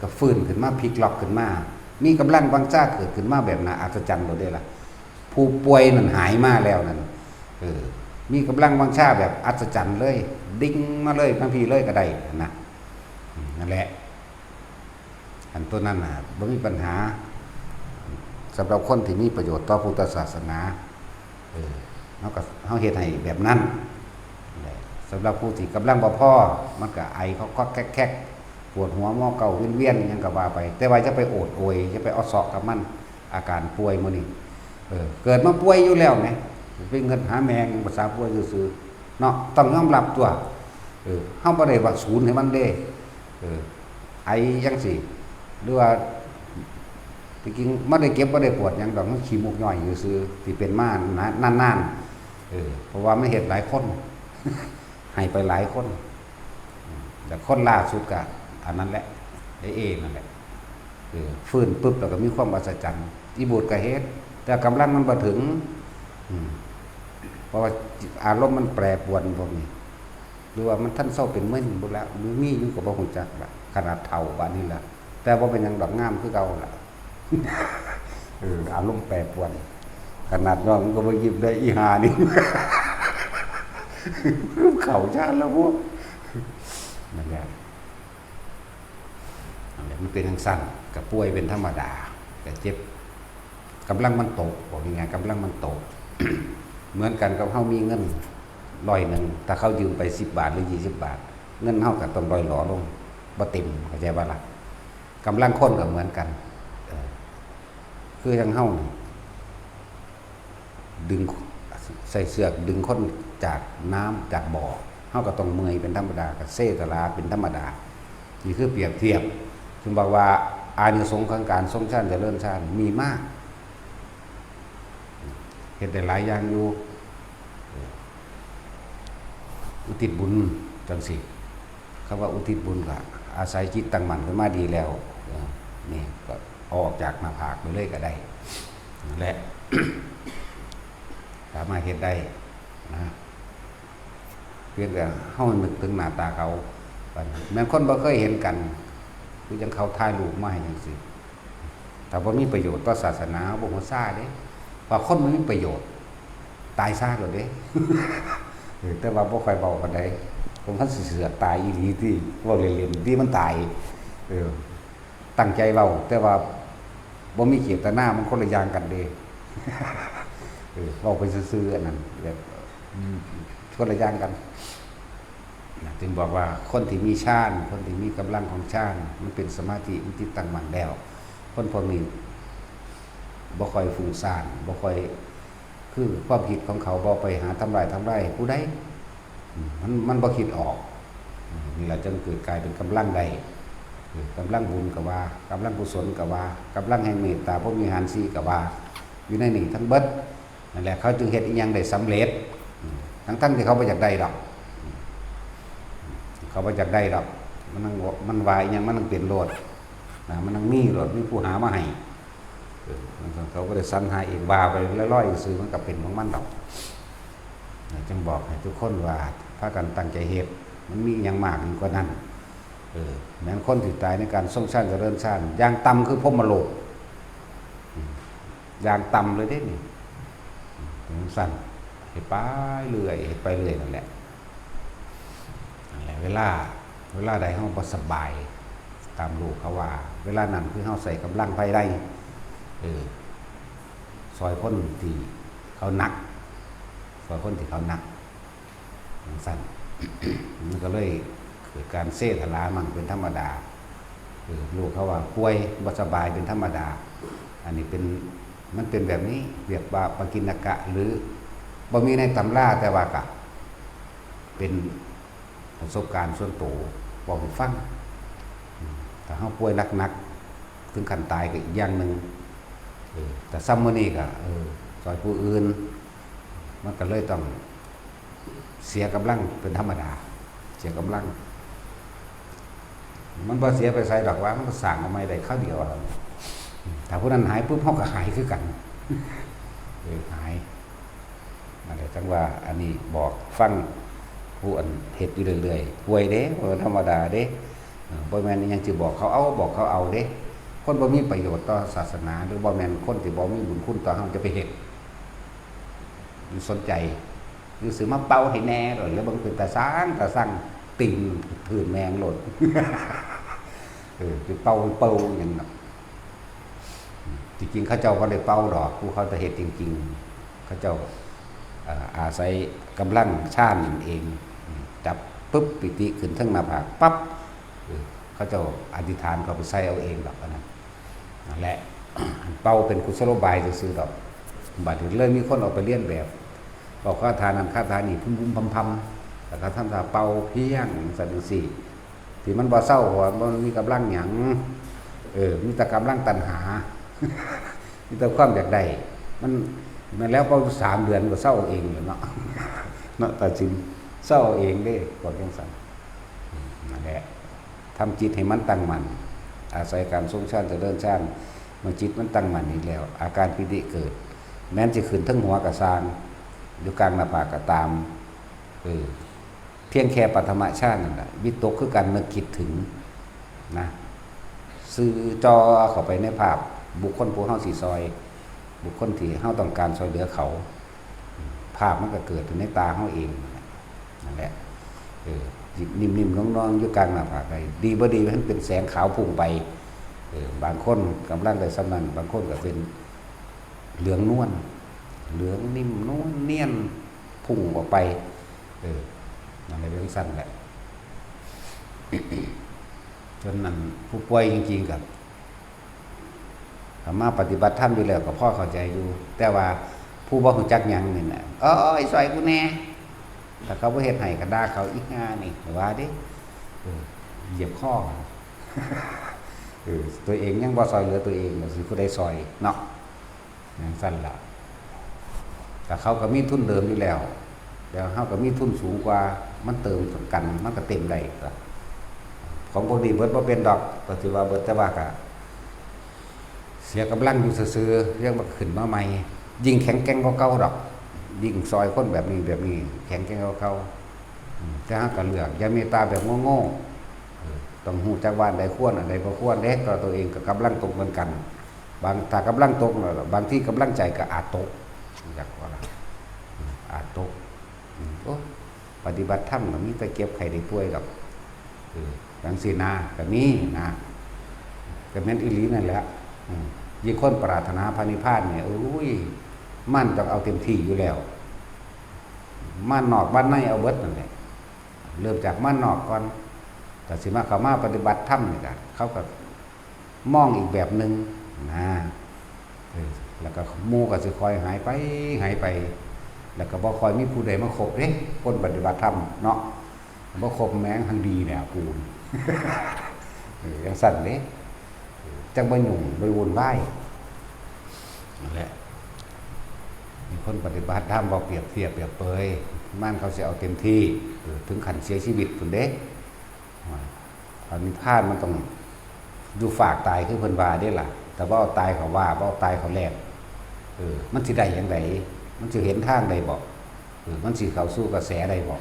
ก็ฟื้นขึ้นมาพลิกล็อกขึ้นมามีกำลังวังชาเกิดขึ้นมาแบบน่าอัศจรรย์บ่ได้ล่ะผู้ป่วยนั่นหายมาแล้วนั่นมีกำลังวังชาแบบอัศจรรย์เลยดิ้งมาเลยบางทีเลยก็ได้นะนั่นแหละอันตัวนั้นน่ะบ่มีปัญหาสำหรับคนที่มีประโยชน์ต่อพุทธศาสนาเฮาเฮ็ดให้แบบนั้นสำหรับผู้ที่กำลังบ่พอมันก็ไอเขาก็แคกปวดหัวมอเก่าเวียนๆยังก็ว่าไปแต่ว่าจะไปโอดโอยจะไปเอาเสาะกับมันอาการป่วยมื้อนี้เกิดมาป่วยอยู่แล้วแหมไปเงินหาแมงภาษาป่วยซื่อๆเนาะต้องยอมรับตัวเฮาบ่ได้ว่าศูนย์ให้มันเด้ไอจังซี่หรือว่าจริงๆบ่ได้เก็บบ่ได้ปวดหยังดอกมันขี้มูกย่อยอยู่ซื่อที่เป็นมานานๆเพราะว่ามันเฮ็ดหลายคน ให้ไปหลายคนแต่คนล่าสุดก็อันนั้นแหละนั่นแหละฟื้นปุ๊บแล้วก็มีความอัศจรรย์อีบูดก็เฮ็ดแต่กำลังมันบ่ถึงเพราะว่าอารมณ์มันแปรปรวนพวกนี้หรือว่ามันท่านเศร้าเป็นมึนบ่แล้วมีอยู่ก็บ่ฮู้จักล่ะขนาดเฒ่าบาดนี้ล่ะแต่บ่เป็นหยังดอกงามคือเก่าล่ะ อารมณ์แปรปรวนขนาดน้องก็บ่ยิ้มได้อีหานี่ เข้าชาติแล้วพวกนั่นแหละมันเป็นจังซั่นก็ป่วยเป็นธรรมดาก็เจ็บกำลังมันตกบอกยังไงกำลังมันตก เหมือนกันกับเฮามีเงิน100ถ้าเขายืมไป10 บาทหรือ20 บาทเงินเฮาก็ต้องลอยหลอลงบ่เต็มเข้าใจบ่ล่ะกำลังคนก็เหมือนกันคือจังเฮาดึงใส่เสือกดึงคนจากน้ำจากบ่อเฮาก็ต้องเมื่อยเป็นธรรมดาก็เซตลาเป็นธรรมดานี่คือเปรียบเทียบจึงบอกว่าอานิสงส์ของการทรงชาติเจริญชาติมีมากเฮ็ดได้หลายอย่างอยู่อุทิศบุญจังสิคำว่าอุทิศบุญก็อาศัยจิตตั้งมั่นขึ้นมาดีแล้วนี่ก็ออกจากหน้าผากไปเลยก็ได้และ สามารถเฮ็ดได้นะเพียงแต่เฮานึกถึงหน้าตาเขาแม้คนบ่เคยเห็นกันคือจังเขาถ่ายรูปมาให้จังซี่ ถ้าบ่มีประโยชน์ต่อศาสนาบ่มาซ่าเด้ว่าคนมันมีประโยชน์ตายซ่าแล้วเด้แต่ว่าบ่ค่อยเว้าปานใดผมทันสิเสือกตายอีหลีที่เว้าเล่นๆที่มันตายตั้งใจเว้าแต่ว่าบ่มีเจตนามันคนละอย่างกันเด้เว้าไปซื่อๆอันนั้นแบบคนละอย่างกันจึงบอกว่าคนที่มีฌานคนที่มีกำลังของฌานมันเป็นสมาธิมันจิตตั้งมั่นแล้วคนพวกนี้บ่ค่อยฟุ้งซ่านบ่ค่อยคือความคิดของเขาบ่ไปหาทำลายผู้ใดมันบ่คิดออกนี่ล่ะจึงเกิดกลายเป็นกำลังใดกำลังบุญก็ว่ากำลังกุศลก็ว่ากำลังแห่งเมตตาพรหมิหาร4ก็ว่าอยู่ในนี่ทั้งเบิดนั่นแหละเขาจึงเฮ็ดอีหยังได้สำเร็จทั้งที่เขาบ่อยากได้ดอกเขาบ่อยากได้ดอกมันวายยังมันต้องเป็นโลดมันต้องมีโลดมีผู้หามาให้เขาก็ได้สรรหาเองว่าไปร้อยๆซื้อมันก็เป็นของมันดอกจึงบอกให้ทุกคนว่าพากันตั้งใจเฮ็ดมันมีอย่างมากยิ่งกว่านั้นแม้นคนที่ตายในการทรงชาติเจริญชาติอย่างต่ำคือพรหมโลกอย่างต่ำเลยเด้นี่สั้นเฮ็ดไปเรื่อยเฮ็ดไปเรื่อยนั่นแหละเวลาใดเฮาบ่สบายตามลูกเขาว่าเวลานั้นคือเฮาใส่กำลังภายในซอยคนที่เขาหนักซอยคนที่เขาหนักสั้นมันก็เลยเกิดการเสถลามั่งเป็นธรรมดาลูกเขาว่าป่วยบ่สบายเป็นธรรมดาอันนี้มันเป็นแบบนี้เรียกว่าปกิณกะหรือบ่มีในตำราแต่ว่าก็เป็นประสบการณ์ส่วนตัวบอกให้ฟังถ้าเฮาป่วยหนักๆถึงขั้นตายก็อีกอย่างนึงแต่ซ้ำมื้อนี้ก็ซอยผู้อื่นมันก็เลยต้องเสียกำลังเป็นธรรมดาเสียกำลังมันบ่เสียไปไสดอกว่ามันก็สร้างออกมาได้คราวเดียวถ้าผู้นั้นหายปุ๊บเฮาก็หายคือกันหายนั่นแหละจังว่าอันนี้บอกฟังผู้อันเฮ็ดอยู่เรื่อยๆป่วยเด้บ่ธรรมดาเด้บ่แม่นอิหยังสิบอกเขาเอาเด้คนบ่มีประโยชน์ต่อศาสนาหรือบ่แม่นคนที่บ่มีบุญคุณต่อเฮาจะไปเฮ็ดสนใจหรือสิมาเป่าให้แน่หรือบ่เป็นตาสร้างติ่งพื้นแมงโลดสิเป่าอย่างนั้นจริงๆเขาเจ้าบ่ได้เป่าดอกผู้เขาจะเฮ็ดจริงๆเขาเจ้าอาศัยกำลังฌานเองจับปุ๊บปิติขึ้นทั้งหน้าผากปั๊บเขาเจ้าอธิษฐานเขาไปใส่เอาเองดอกนั่นแหละเป่าเป็นกุศโลบายซื่อๆดอกบัดนี้เลยมีคนออกไปเรียนแบบบอกว่าทานั้นคาถานี่พุ่มๆพำๆแต่ถ้าท่านถ้าเป่าเพียงสันนิสิที่มันบ่เศร้าว่ามันมีกำลังหยังมีแต่กำลังตัณหามีแต่ความอยากได้มันแล้วก็3 เดือนก็เศร้าเองเนาะตัดสินเศร้าเองเด้บอกจังซั่นนั่นแหละทำจิตให้มันตั้งมั่นอาศัยการทรงฌานเจริญฌานเมื่อจิตมันตั้งมั่นอีกแล้วอาการปิติเกิดแม้นจะขึ้นทั้งหัวกะซางอยู่กลางหน้าผากก็ตามเพียงแค่ปฐมฌานนั่นแหละวิตกคือการนึกคิดถึงนะซื้อจอเข้าไปในภาพบุคคลผู้เฮาสิซอยบุคคลที่เฮาต้องการช่วยเหลือเขาภาพมันก็เกิดในตาเฮาเองนั่นแหละนิ่มๆน้องๆอยู่กลางหน้าผากไปดีบ่ดีมันเป็นแสงขาวพุ่งไปบางคนกำลังได้สำนันบางคนก็เป็นเหลืองนวลเหลืองนิ่มนวลเนียนพุ่งออกไปนั่นแหละเป็นสั้นแหละ จนนั้นผู้ป่วยจริงๆกับมาปฏิบัติธรรมอยู่แล้วก็พ่อเข้าใจอยู่แต่ว่าผู้บ่รู้จักหยังนี่น่ะไอ้ซอยกูแน่ถ้าเขาบ่เฮ็ดให้ก็ด่าเขาอีกง่านี่ว่าดิเหยียบข้อตัวเองยังบ่ซอยเหลือตัวเองสิผู้ใดซอยเนาะอย่างสั้นล่ะแต่เขาก็มีทุนเดิมอยู่แล้วเฮาก็มีทุนสูงกว่ามันเติมกันมันก็เต็มได้ของพวกนี้เบิดบ่เป็นดอกก็สิว่าเบิดแต่ว่าก็เสียกำลังอยู่ซื่อๆเรื่องมันขึ้นมาใหม่ยิ่งแข็งแกร่งกว่าเก่าดอกยิ่งซอยคนแบบนี้แข็งแกร่งกว่าเก่าแต่หากก็เลือกอย่าเมตตาแบบโง่ๆต้องฮู้จักว่าอันใดควรอันใดบ่ควรเด้ก็ตัวเองก็กำลังตรงกัน บางถ้ากำลังตกบางที่กำลังใจก็อาจตกอยากว่าล่ะอาจตกโอ้ปฏิบัติธรรมก็มีแต่เก็บไข้ได้ป่วยกับจังซี่นาก็มีนะก็แม่นอีหลีนั่นแหละยิ่งคนปรารถนาพระนิพพานเนี่ยโอ้ยมันต้องเอาเต็มที่อยู่แล้วม่านนอกบ้านในเอาเบิดนั่นแหละเริ่มจากม่านนอกก่อนแต่สิมาเข้ามาปฏิบัติธรรมนี่ก็เขาก็มองอีกแบบนึงนะแล้วก็หมู่ก็สิคอยหายไปแล้วก็บ่คอยมีผู้ใดมาคบเด้คนปฏิบัติธรรมเนาะบ่คบแม้งทางดีเนี่ยปูนจังสั่นเด้จังบ่ยุ่งบ่วุ่นวายนั่นแหละมีคนปฏิบัติธรรมบ่เปรียบเทียบเปรียบเปยมันเขาสิเอาเต็มที่ถึงขั้นเสียชีวิตพุ่นเด้พระนิพพานมันต้องอยู่ฝากตายคือเพิ่นว่าเด้ล่ะแต่ว่าเอาตายเขาว่าบ่เอาตายเขาแลกมันสิได้จังไดมันสิเห็นทางใดบ่มันสิเข้าสู่กระแสใดบ่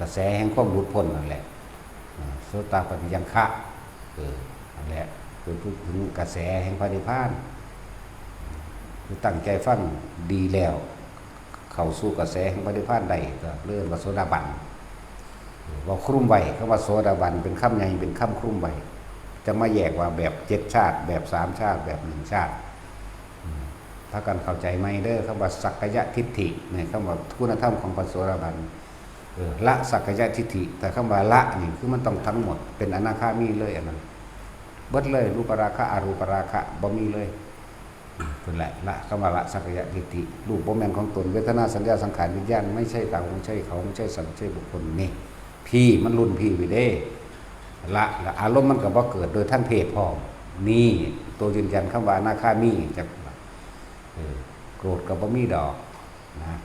กระแสแห่งความหลุดพ้นนั่นแหละโสตปัฏฐิยังคะนั่นแหละคือพูดถึงกระแสแห่งพระนิพพานคือตั้งใจฟังดีแล้วเข้าสู่กระแสแห่งพระนิพพานได้ก็เรื่องว่าโสดาบันว่าครุ่มไว้คำว่าโสดาบันเป็นคำใหญ่เป็นคำครุ่มไว้จะมาแยกว่าแบบ7ชาติแบบ3ชาติแบบ1ชาติถ้ากันเข้าใจไหมเด้อคำว่าสักกายทิฏฐิเนี่ยคำว่าคุณธรรมของพระโสดาบันละสักกายทิฏฐิแต่คำว่าละนี่คือมันต้องทั้งหมดเป็นอนาคามีเลยอันนั้นเบิดเลยรูปราคะอรูปราคะบ่มีเลยเป็นแหละละคำว่าละสักกายทิฏฐิรูปบ่แม่นของตนเวทนาสัญญาสังขารวิญญาณไม่ใช่เราไม่ใช่เขาไม่ใช่สัตว์ไม่ใช่บุคคลนี่พี่มันรุ่นพี่ไปเด้ละอารมณ์มันก็บ่เกิดโดยท่านเพศพร้อมนี่ตัวยืนยันคำว่าอนาคามีจากโกรธก็บ่มีดอกนะ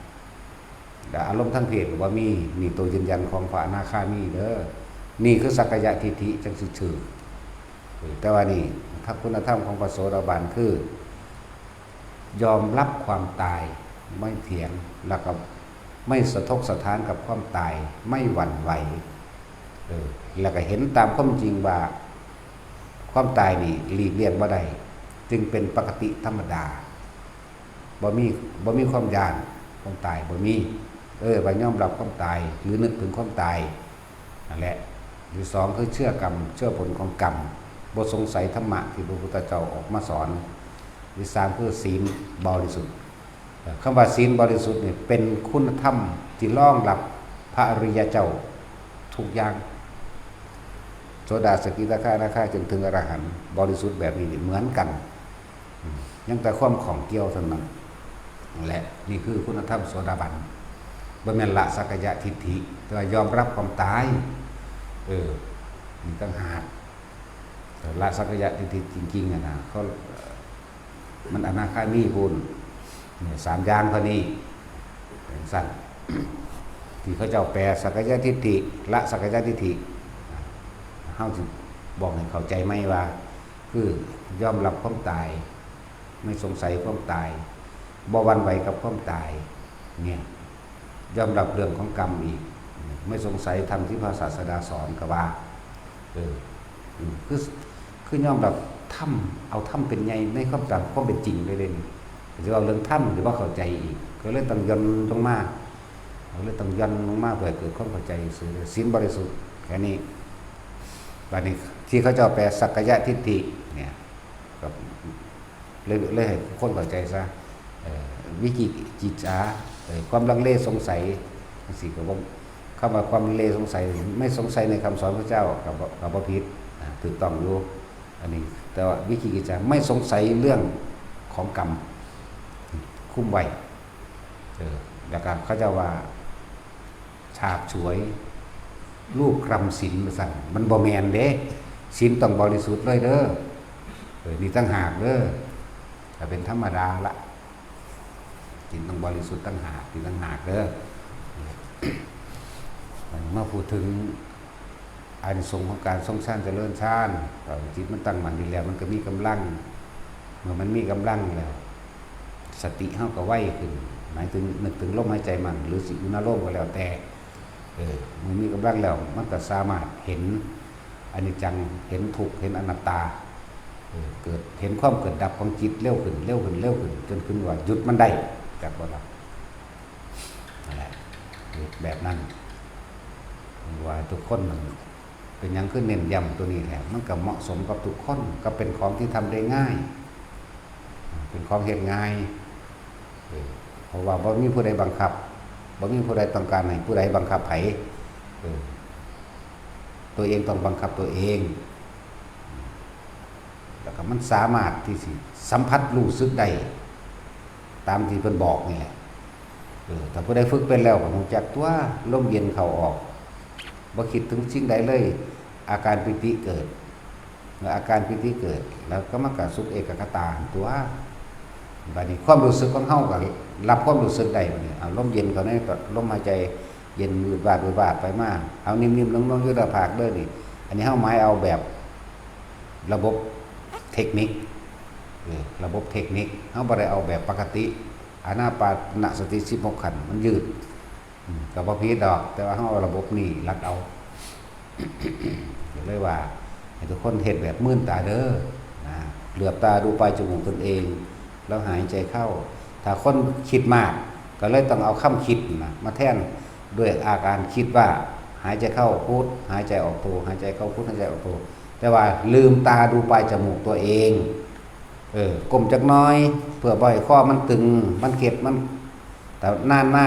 แต่อารมณ์ทางเพศก็บ่มีนี่ตัวยืนยันของพระอนาคามีเด้อนี่คือสักกายทิฏฐิจังสิถือแต่ว่านี่ถ้าคุณธรรมของพระโสดาบันคือยอมรับความตายไม่เถียงแล้วก็ไม่สะทกสะท้านกับความตายไม่หวั่นไหวแล้วก็เห็นตามความจริงว่าความตายนี่หลีกเลี่ยงบ่ได้จึงเป็นปกติธรรมดาบ่มีความยานความตายบ่มีว่ายอมรับความตายหรือนึกถึงความตายนั่นแหละที่สองคือเชื่อกรรมเชื่อผลของกรรมบ่สงสัยธรรมะที่พระพุทธเจ้าออกมาสอนที่สามคือศีลบริสุทธิ์คำว่าศีลบริสุทธิ์นี่เป็นคุณธรรมที่รองรับพระอริยเจ้าทุกอย่างโสดาสกิทาคาอนาคาจนถึงอรหันต์บริสุทธิ์แบบนี้เหมือนกันยังแต่ความของเกี่ยวเท่านั้นและนี่คือคุณธรรมโสดาบันบ่แม่นละสักกายทิฏฐิแต่ยอมรับความตายนี่ต่างหากละสักกายทิฏฐิจริงๆนะเขามันอนาคามีคุณ3อย่างเท่านี้เป็นสั้นที่เขาเจ้าแปลสักกายทิฏฐิละสักกายทิฏฐิเฮาสิบอกให้เข้าใจไหมว่าคือยอมรับความตายไม่สงสัยความตายบ่หวั่นไหวกับความตายเนี่ยยอมรับเรื่องของกรรมอีกไม่สงสัยธรรมที่พระศาสดาสอนก็ว่าคือยอมรับธรรมเอาธรรมเป็นไงในความจำความเป็นจริงเลยเลยจะเอาเรื่องธรรมหรือว่าเข้าใจอีกก็เลยต้องย่นลงมาเพื่อเกิดความเข้าใจศีลบริสุทธิ์แค่นี้บัดนี้ที่เขาจะแปลสักกายทิฏฐิเนี่ยก็เลยให้คนเข้าใจซะวิจิกิจฉาความลังเลสงสัยสิก็บ่คำว่าความลังเลสงสัยไม่สงสัยในคำสอนพระเจ้ากับบ่ผิดถูกต้องอยู่อันนี้แต่ว่าวิจิกิจฉาไม่สงสัยเรื่องของกรรมคุ้มไว้แล้วก็เขาจะว่าฉาบฉวยรูปคำศีลสั่นมันบ่แม่นเด้ศีลต้องบริสุทธิ์เลยเด้อนี่ตั้งหากเด้อแต่เป็นธรรมดาละศีลต้องบริสุทธิ์ตั้งหากนี่ตั้งหากเด้อเมื่อพูดถึงอานิสงส์ของการทรงฌานเจริญฌานจิตมันตั้งมั่นดีแล้วมันก็มีกำลังเมื่อมันมีกำลังแล้วสติเฮาก็ไวขึ้นหมายถึงนึกถึงลมหายใจมันหรือสิอุณโลมก็แล้วแต่มันมีกำลังแล้วมันก็สามารถเห็นอนิจจังเห็นทุกข์เห็นอนัตตา เกิดเห็นความเกิดดับของจิตเร็วขึ้นเร็วขึ้นเร็วขึ้นจนขึ้นว่าหยุดมันได้จากบ่ล่ะนั่นแหละแบบนั้นว่าทุกคนมันเป็นยังขึ้นเน้นย้ำตัวนี้แหละมันก็เหมาะสมกับทุกคนก็เป็นของที่ทำได้ง่ายเป็นของเฮ็ดง่ายเพราะว่าบ่มีผู้ใดบังคับบ่มีผู้ใดต้องการให้ผู้ใดบังคับไผตัวเองต้องบังคับตัวเองแล้วก็มันสามารถที่สิสัมผัสรู้สึกได้ตามที่เพิ่นบอกนี่แหละแต่ผู้ใดฝึกเป็นแล้วก็รู้จักตัวลมเย็นเข้าออกบ่คิดถึงสิ่งใดเลยอาการปิติเกิดเมื่ออาการปิติเกิดแล้วก็มันก็สุขเอกคตาตัวบัดนี้ความรู้สึกของเฮาก็รับความรู้สึกได้บัดนี้เอาลมเย็นเข้าในลมหายใจเย็นวืดวาดไปมาเอานิ่มๆลงๆอยู่หน้าผากเด้อนี่อันนี้เฮาหมายเอาแบบระบบเทคนิคระบบเทคนิคเฮาบ่ได้เอาแบบปกติอานาปานสติ16ขันธ์มันยืดก็บ่ผิดดอกแต่ว่าเฮาเอาระบบนี้รัดเอาเลยว่าให้ทุกคนเฮ็ดแบบมื่นตาเด้อนะเหลือบตาดูปลายจมูกตนเองแล้วหายใจเข้าถ้าคนคิดมากก็เลยต้องเอาคำคิดมาแทนด้วยอาการคิดว่าหายใจเข้าพุทหายใจออกโทหายใจเข้าพุทหายใจออกโทแต่ว่าลืมตาดูปลายจมูกตัวเองก้มจักน้อยเพื่อบ่ให้ข้อมันตึงมันเก็บมันแต่นานหน้า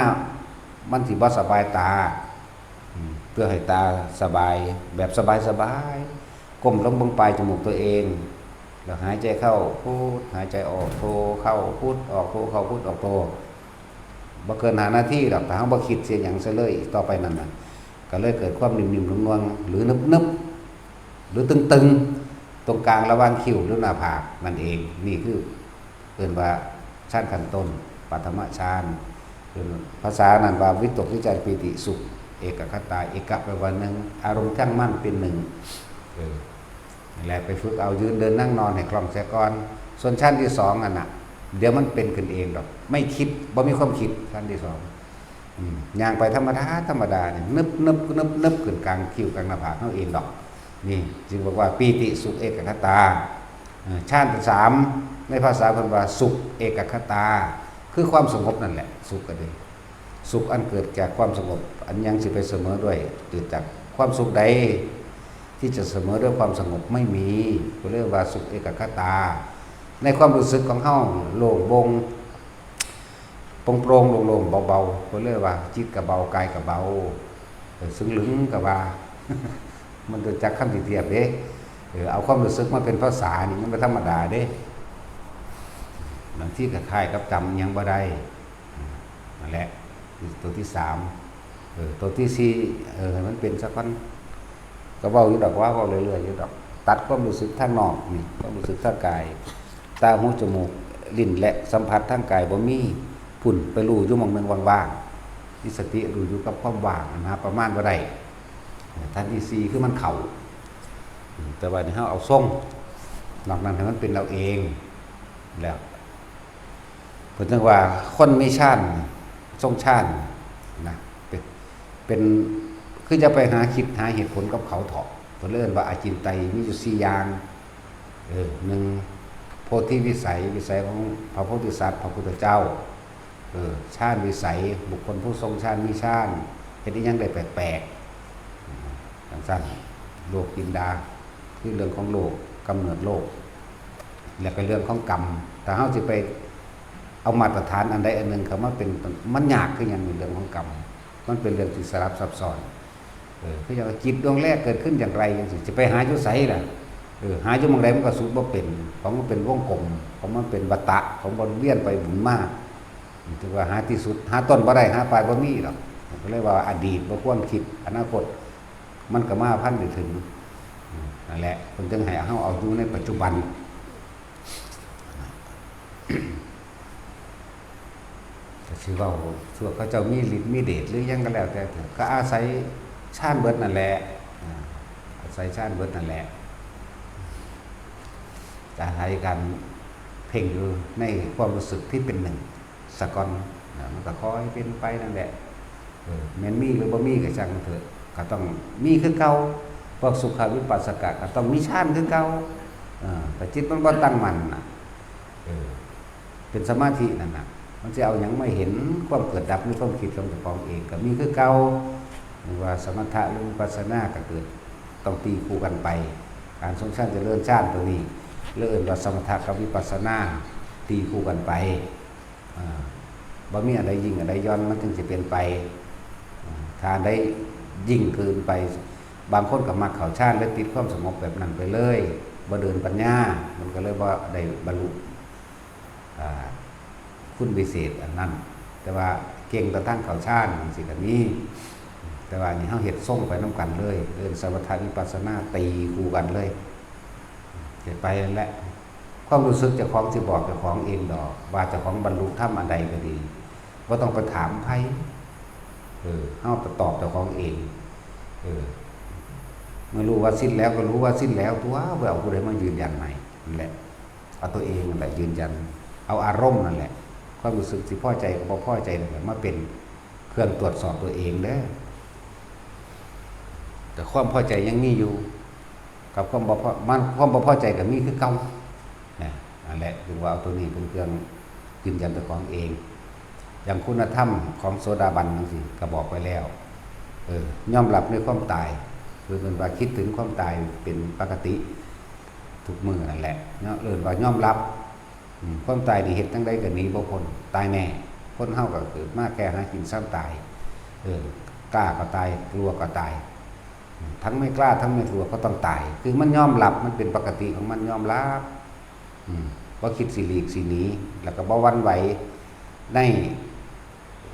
มันสิบ่สบายตาเพื่อให้ตาสบายแบบสบายก้มลงเบิ่งปลายจมูกตัวเองแล้วหายใจเข้าพุทหายใจออกโทเข้าพุทออกโทเข้าพุทออกโทบ่เกิน5นาทีดอกถ้าเฮาบ่คิดเสียหยังซะเลยต่อไปนั้นน่ะก็เลยเกิดความนิ่มๆนวลๆหรือนึบๆหรือตึงๆตรงกลางระหว่างคิ้วหรือหน้าผากนั่นเองนี่คือเอิ้นว่าฌานขั้นต้นปฐมฌานคือภาษานั้นว่าวิตกวิจารปิติสุขเอกคตาเอกะแปลว่าหนึ่งอารมณ์ตั้งมั่นเป็นหนึ่งนั่นแหละไปฝึกเอายืนเดินนั่งนอนให้คล่องเสียก่อนส่วนชั้นที่2อันน่ะเดี๋ยวมันเป็นขึ้นเองดอกไม่คิดบ่มีความคิดชั้นที่2ย่างไปธรรมดาเนี่ยนึบขึ้นกลางคิ้วกลางหน้าผากเฮาเองดอกนี่จึงบอกว่าปีติสุขเอกคตาชั้นที่3ในภาษาเพิ่นว่าสุขเอกคตาคือความสงบนั่นแหละสุขก็ดีสุขอันเกิดจากความสงบอันยังสิไปเสมอด้วยเกิดจากความสุขใดที่จะเสมอด้วยความสงบไม่มีก็เรียกว่าสุขเอกคตาในความรู้สึกของเฮาโล่งโปร่งโล่งเบาๆก็เรียกว่าจิตก็เบากายก็เบาซึ้งลึงก็ว่า มันเกิดจากคำที่เทียบเด้เอาความรู้สึกมาเป็นภาษานี่มันไม่ธรรมดาเด้บางที่ก็คล้ายกับจำยังบ่ได้นั่นแหละตัวที่3ตัวที่4มันเป็นสักวันก็เว้าอยู่ดอกว่าเว้าเรื่อยๆอยู่ดอกตัดความรู้สึกทางนอกนี่ความรู้สึกทางกายตาหูจมูกลิ้นและสัมผัสทางกายบ่มีพุ่นไปรู้อยู่หม้องนึงว่างๆมีสติรู้อยู่กับความว่างนะประมาณบ่ได้ท่านที่4คือมันเข้าแต่ว่านี่เฮาเอาทรงนอกนั้นให้มันเป็นเราเองแล้วเพิ่นถึงว่าคนมีฌานทรงฌานนะเป็นคือจะไปหาคิดหาเหตุผลกับเขาเถาะเพิ่นเรียกว่าอาจินไตยมีอยู่4อย่าง1โพธิวิสัยของพระโพธิสัตว์พระพุทธเจ้าฌานวิสัยบุคคลผู้ทรงฌานมีฌานเฮ็ดอีหยังได้แปลกๆจังซั่นโลกกินดาคือเรื่องของโลกกำเนิดโลกแล้วก็เรื่องของกรรมถ้าเฮาสิไปเอามาตรฐานอันใดอันหนึ่งคำว่าเป็นมันยากคืออย่างเรื่องของกรรมมันเป็นเรื่องที่สลับซับซ้อนคืออย่างจิตดวงแรกเกิดขึ้นอย่างไรจังซี่จะไปหาอยู่ไสล่ะหาอยู่หม้องใดมันก็สูญบ่เป็นของมันเป็นวงกลมของมันเป็นวัฏฏะของมันเวียนไปหมุนมาถือว่าหาที่สุดหาต้นบ่ได้หาปลายบ่มีหรอกก็เลยว่าอดีตบ่ควรคิดอนาคตมันก็มาพันถึงนั่นแหละเพิ่นจึงให้เฮาเอาอยู่ในปัจจุบันชื่อว่าชั่วเขาเจ้ามีฤทธิ์มีเดชหรือยังก็แล้วแต่ก็อาศัยฌานเบิดนั่นแหละอาศัยฌานเบิดนั่นแหละจะให้การเพ่งอยู่ในความรู้สึกที่เป็นหนึ่งสะก่อนมันก็ค่อยเป็นไปนั่นแหละแม่นมีหรือบ่มีก็ช่างมันเถอะก็ต้องมีคือเก่าพวกสุขวิปัสสกะก็ต้องมีฌานคือเก่า แต่จิตมันบ่ตั้งมั่นน่ะเป็นสมาธินั่นน่ะมันจะเอาหยังไม่เห็นความเกิดดับในความคิดของเจ้าของเองก็มีคือเก่าหรือว่าสมถะหรือวิปัสสนาก็เกิดต้องตีคู่กันไปการทรงฌานเจริญฌานตัวนี้เลื่อนว่าสมถะกับวิปัสสนาตีคู่กันไปบ่มีอะไรยิ่งอะไรย้อนมันจึงจะเป็นไปถ้าได้ยิ่งเกินไปบางคนก็มักเข้าฌานแล้วติดความสงบแบบนั้นไปเลยบ่เดินปัญญามันก็เลยบ่ได้บรรลุคุณวิเศษอันนั้นแต่ว่าเก่งกระทั่งเข้าฌานจังซี่ก็มีแต่ว่านี่เฮาเฮ็ดส่งไปนำกันเลยสมถะวิปัสสนาตีคู่กันเลยเฮ็ดไปนั่นแหละความรู้สึกเจ้าของสิบอกเจ้าของเองดอกว่าเจ้าของบรรลุธรรมอันใดก็ดีบ่ต้องไปถามไผเฮาตอบเจ้าของเองเมื่อรู้ว่าสิ้นแล้วก็รู้ว่าสิ้นแล้วตัวเอาผู้ใดมายืนยันใหม่นั่นแหละเอาตัวเองนั่นแหละยืนยันเอาอารมณ์นั่นแหละความรู้สึกสิพอใจกับบ่พอใจนั่นแหละมาเป็นเครื่องตรวจสอบตัวเองเด้อแต่ความพอใจยังมีอยู่กับความบ่พอใจก็มีคือเก่านั่นแหละถึงว่าเอาตัวนี้เป็นเครื่องยืนยันตัวของเองอย่างคุณธรรมของโสดาบันจังซี่ก็บอกไว้แล้วยอมรับในความตายคือเป็นว่าคิดถึงความตายเป็นปกติทุกมื้อนั่นแหละเนาะว่ายอมรับความตายนี่เฮ็ดจังได๋ก็หนีบ่พ้นตายแน่คนเฮาก็เกิดมาแค่หากินซ้ำตายกล้าก็ตายกลัวก็ตายทั้งไม่กล้าทั้งไม่กลัวก็ต้องตายคือมันยอมรับมันเป็นปกติของมันยอมรับบ่คิดสิหลีกสิหนีแล้วก็บ่หวั่นไหวใน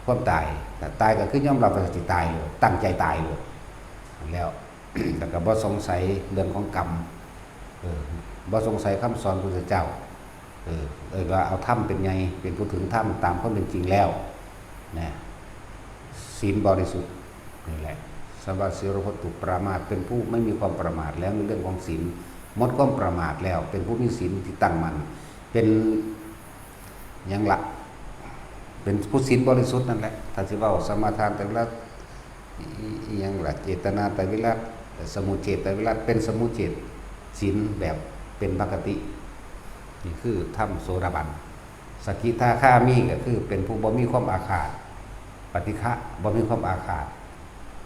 ความตายแต่ตายก็คือยอมรับว่าสิตายเลยตั้งใจตายเลยแล้ว แล้วก็บ่สงสัยเรื่องของกรรมบ่สงสัยคำสอนพระพุทธเจ้าว่าเอาธรรมเป็นไงเป็นผู้ถึงธรรมตามความเป็นจริงแล้วนะศีลบริสุทธิ์นี่แหละสัมมาสีโรโหตุปรามาสเป็นผู้ไม่มีความประมาทแล้วในเรื่องของศีลหมดความประมาทแล้วเป็นผู้มีศีลที่ตั้งมั่นเป็นยังละเป็นผู้ศีลบริสุทธิ์นั่นแหละถ้าสิเว้าสมาทานแต่ละยังละเจตนาแต่วิรัตสมุเฉทแต่วิรัตเป็นสมุเฉทศีลแบบเป็นปกตินี่คือธรรมโสดาบันสกิทาคามีก็คือเป็นผู้บ่มีความอาฆาตปฏิฆะบ่มีความอาฆาต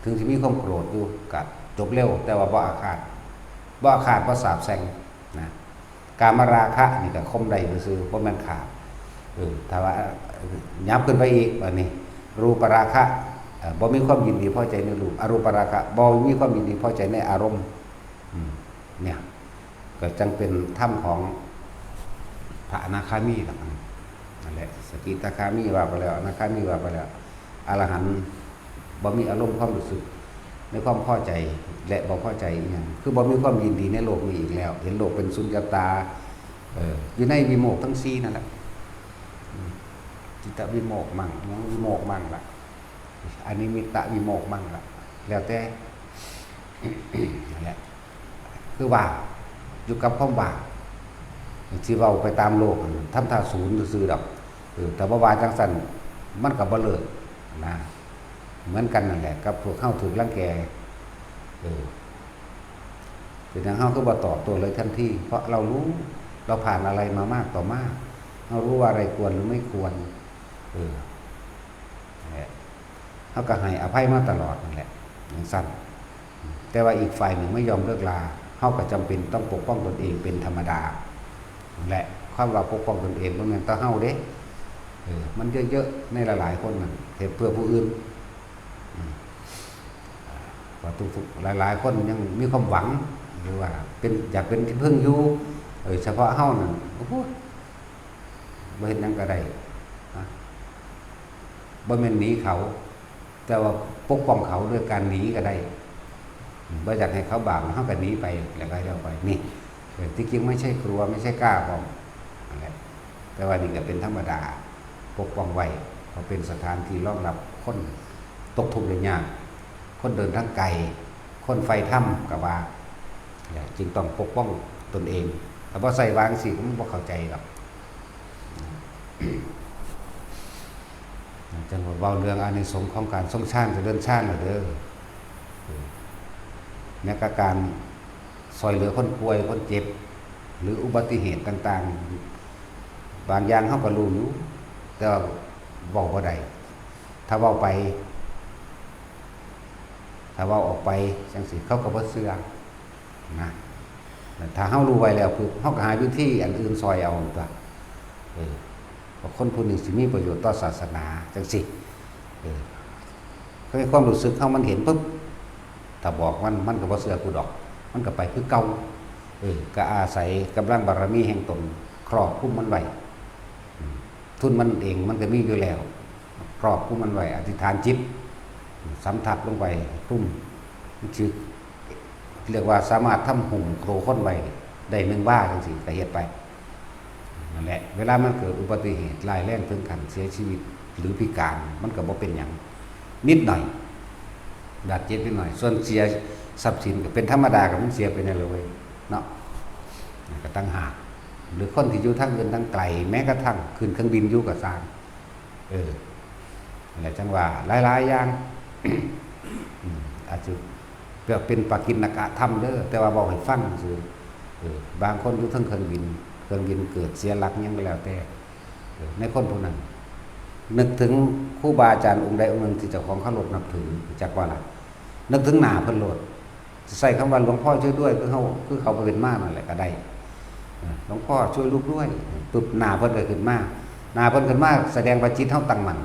ถึงสิมีความโกรธอยู่ก็จบเร็วแต่ว่าบ่อาฆาตบ่สาปแช่งนะกามราคะนี่ก็ข่มได้ซื่อๆบ่แม่นขาดถ้าว่ายับขึ้นไปอีกบัดนี้รูปราคะบ่มีความยินดีพอใจในรูปอรูปราคะบ่มีความยินดีพอใจในอารมณ์เนี่ยก็จังเป็นธรรมของพระอนาคามีนั่นแหละสกิทาคามีว่าไปแล้วอนาคามีว่าไปแล้วอรหันต์บ่มีอารมณ์ความรู้สึกในความพอใจและบ่พอใจอีหยังคือบ่มีความยินดีในโลกนี้อีกแล้วเห็นโลกเป็นสุญญตาอยู่ในวิโมกข์ทั้ง4นั่นแหละจิตตวิโมกข์มั่งวิโมกข์มั่งล่ะอนิมิตตวิโมกข์มั่งล่ะแล้วแต่นั่นแหละคือว่างอยู่กับความว่างสิเว้าไปตามโลกทำท่าศูนย์ซื่อๆดอกแต่ว่าว่าจังซั่นมันก็บ่เลิกนะเหมือนกันนั่นแหละกับพวกเฮาถูกรังแกเป็นทางเฮาก็บ่ตอบตัวเลยทันทีเพราะเรารู้เราผ่านอะไรมามากต่อมากเรารู้ว่าอะไรควรหรือไม่ควรเฮาก็ให้อภัยมาตลอดนั่นแหละอย่างสั้นแต่ว่าอีกฝ่ายหนึ่งไม่ยอมเลิกลาเฮาก็จำเป็นต้องปกป้องตนเองเป็นธรรมดาและความว่าปกป้องตนเองบ่แม่นแต่เฮาเด้มันเยอะๆในหลายๆคนนั่นเฮ็ดเพื่อผู้อื่นว่าทุกๆหลายๆคนยังมีความหวังหรือว่าเป็นอยากเป็นที่พึ่งอยู่เฉพาะเฮานั่นโอ้โหบ่เฮ็ดหยังก็ได้บ่แม่นหนีเขาแต่ว่าปกป้องเขาด้วยการหนีก็ได้บ่อยากให้เขาบาปเฮาก็หนีไปแล้วก็เอาไปนี่ที่จริงไม่ใช่กลัวไม่ใช่กล้าพร้อมนั่นแหละแต่ว่านี่ก็เป็นธรรมดาปกป้องไว้เพราะเป็นสถานที่รองรับคนตกทุกข์ได้ยากคนเดินทางไกลคนไฟถ้ำก็ว่าจึงต้องปกป้องตนเองถ้าบ่ใส่วางสิก็บ่เข้าใจหรอกจังหวะเว้าเรื่องอานิสงส์ของการทรงฌานเจริญฌานน่ะเด้อเนี่ยการซอยเหลือคนป่วยคนเจ็บ หรืออุบัติเหตุต่างๆบางอย่างเขาก็รู้อยู่แต่ว่าเว้าบ่ได้ถ้าเว้าไปถ้าเว้าออกไปจังซี่เขาก็บ่เชื่อนะถ้าเฮารู้ไว้แล้วปุ๊บเฮาก็หาวิธีอันอื่นซอยเอาตัวเพราะคนผู้นี้สิมีประโยชน์ต่อศาสนาจังซี่ก็ให้ความรู้สึกเฮามันเห็นปุ๊บถ้าบอกมันก็บ่เชื่อกูดอกมันก็ไปคือเก่าก็อาศัยกำลังบารมีแห่งตนครอบคุมมันไว้ทุนมันเองมันก็มีอยู่แล้วครอบคุมมันไว้อธิษฐานจิตสัมผัสลงไปทุ่มชื่อเรียกว่าสามารถทำหุ่มโครค้นไว้ได้1 ว่าจังซี่ก็เฮ็ดไปนั่นแหละเวลามันเกิดอุบัติเหตุร้ายแรงถึงขั้นเสียชีวิตหรือพิการมันก็บ่เป็นหยังนิดหน่อยบาดเจ็บนิดหน่อยส่วนเสียทรัพย์สินก็เป็นธรรมดากับมันเสียไปนั่นเลยเนาะก็ตั้งหากหรือคนที่อยู่ทางอื่นทางไกลแม้กระทั่งขึ้นเครื่องบินอยู่ก็สร้างอะไรจังว่าหลายๆอย่าง อาจจะเป็นปากิณกะธรรมเด้อแต่ว่าบอกให้ฟังคือบางคนอยู่ทั้งเครื่องบินเกิดเสียหลักยังก็แล้วแต่ในคนพวกนั้นนึกถึงครูบาอาจารย์องค์ใดองค์หนึ่งที่เจ้าของเขาลดนับถือจักว่าล่ะนึกถึงหน้าเพิ่นโลดใส่คำว่าหลวงพ่อช่วยด้วยคือเขาเป็นมานั่นแหละก็ได้หลวงพ่อช่วยลูกด้วยปึ๊บหน้าเพิ่นก็ขึ้นมาหน้าเพิ่นขึ้นมาแสดงว่าจิตเฮาตั้งมั่น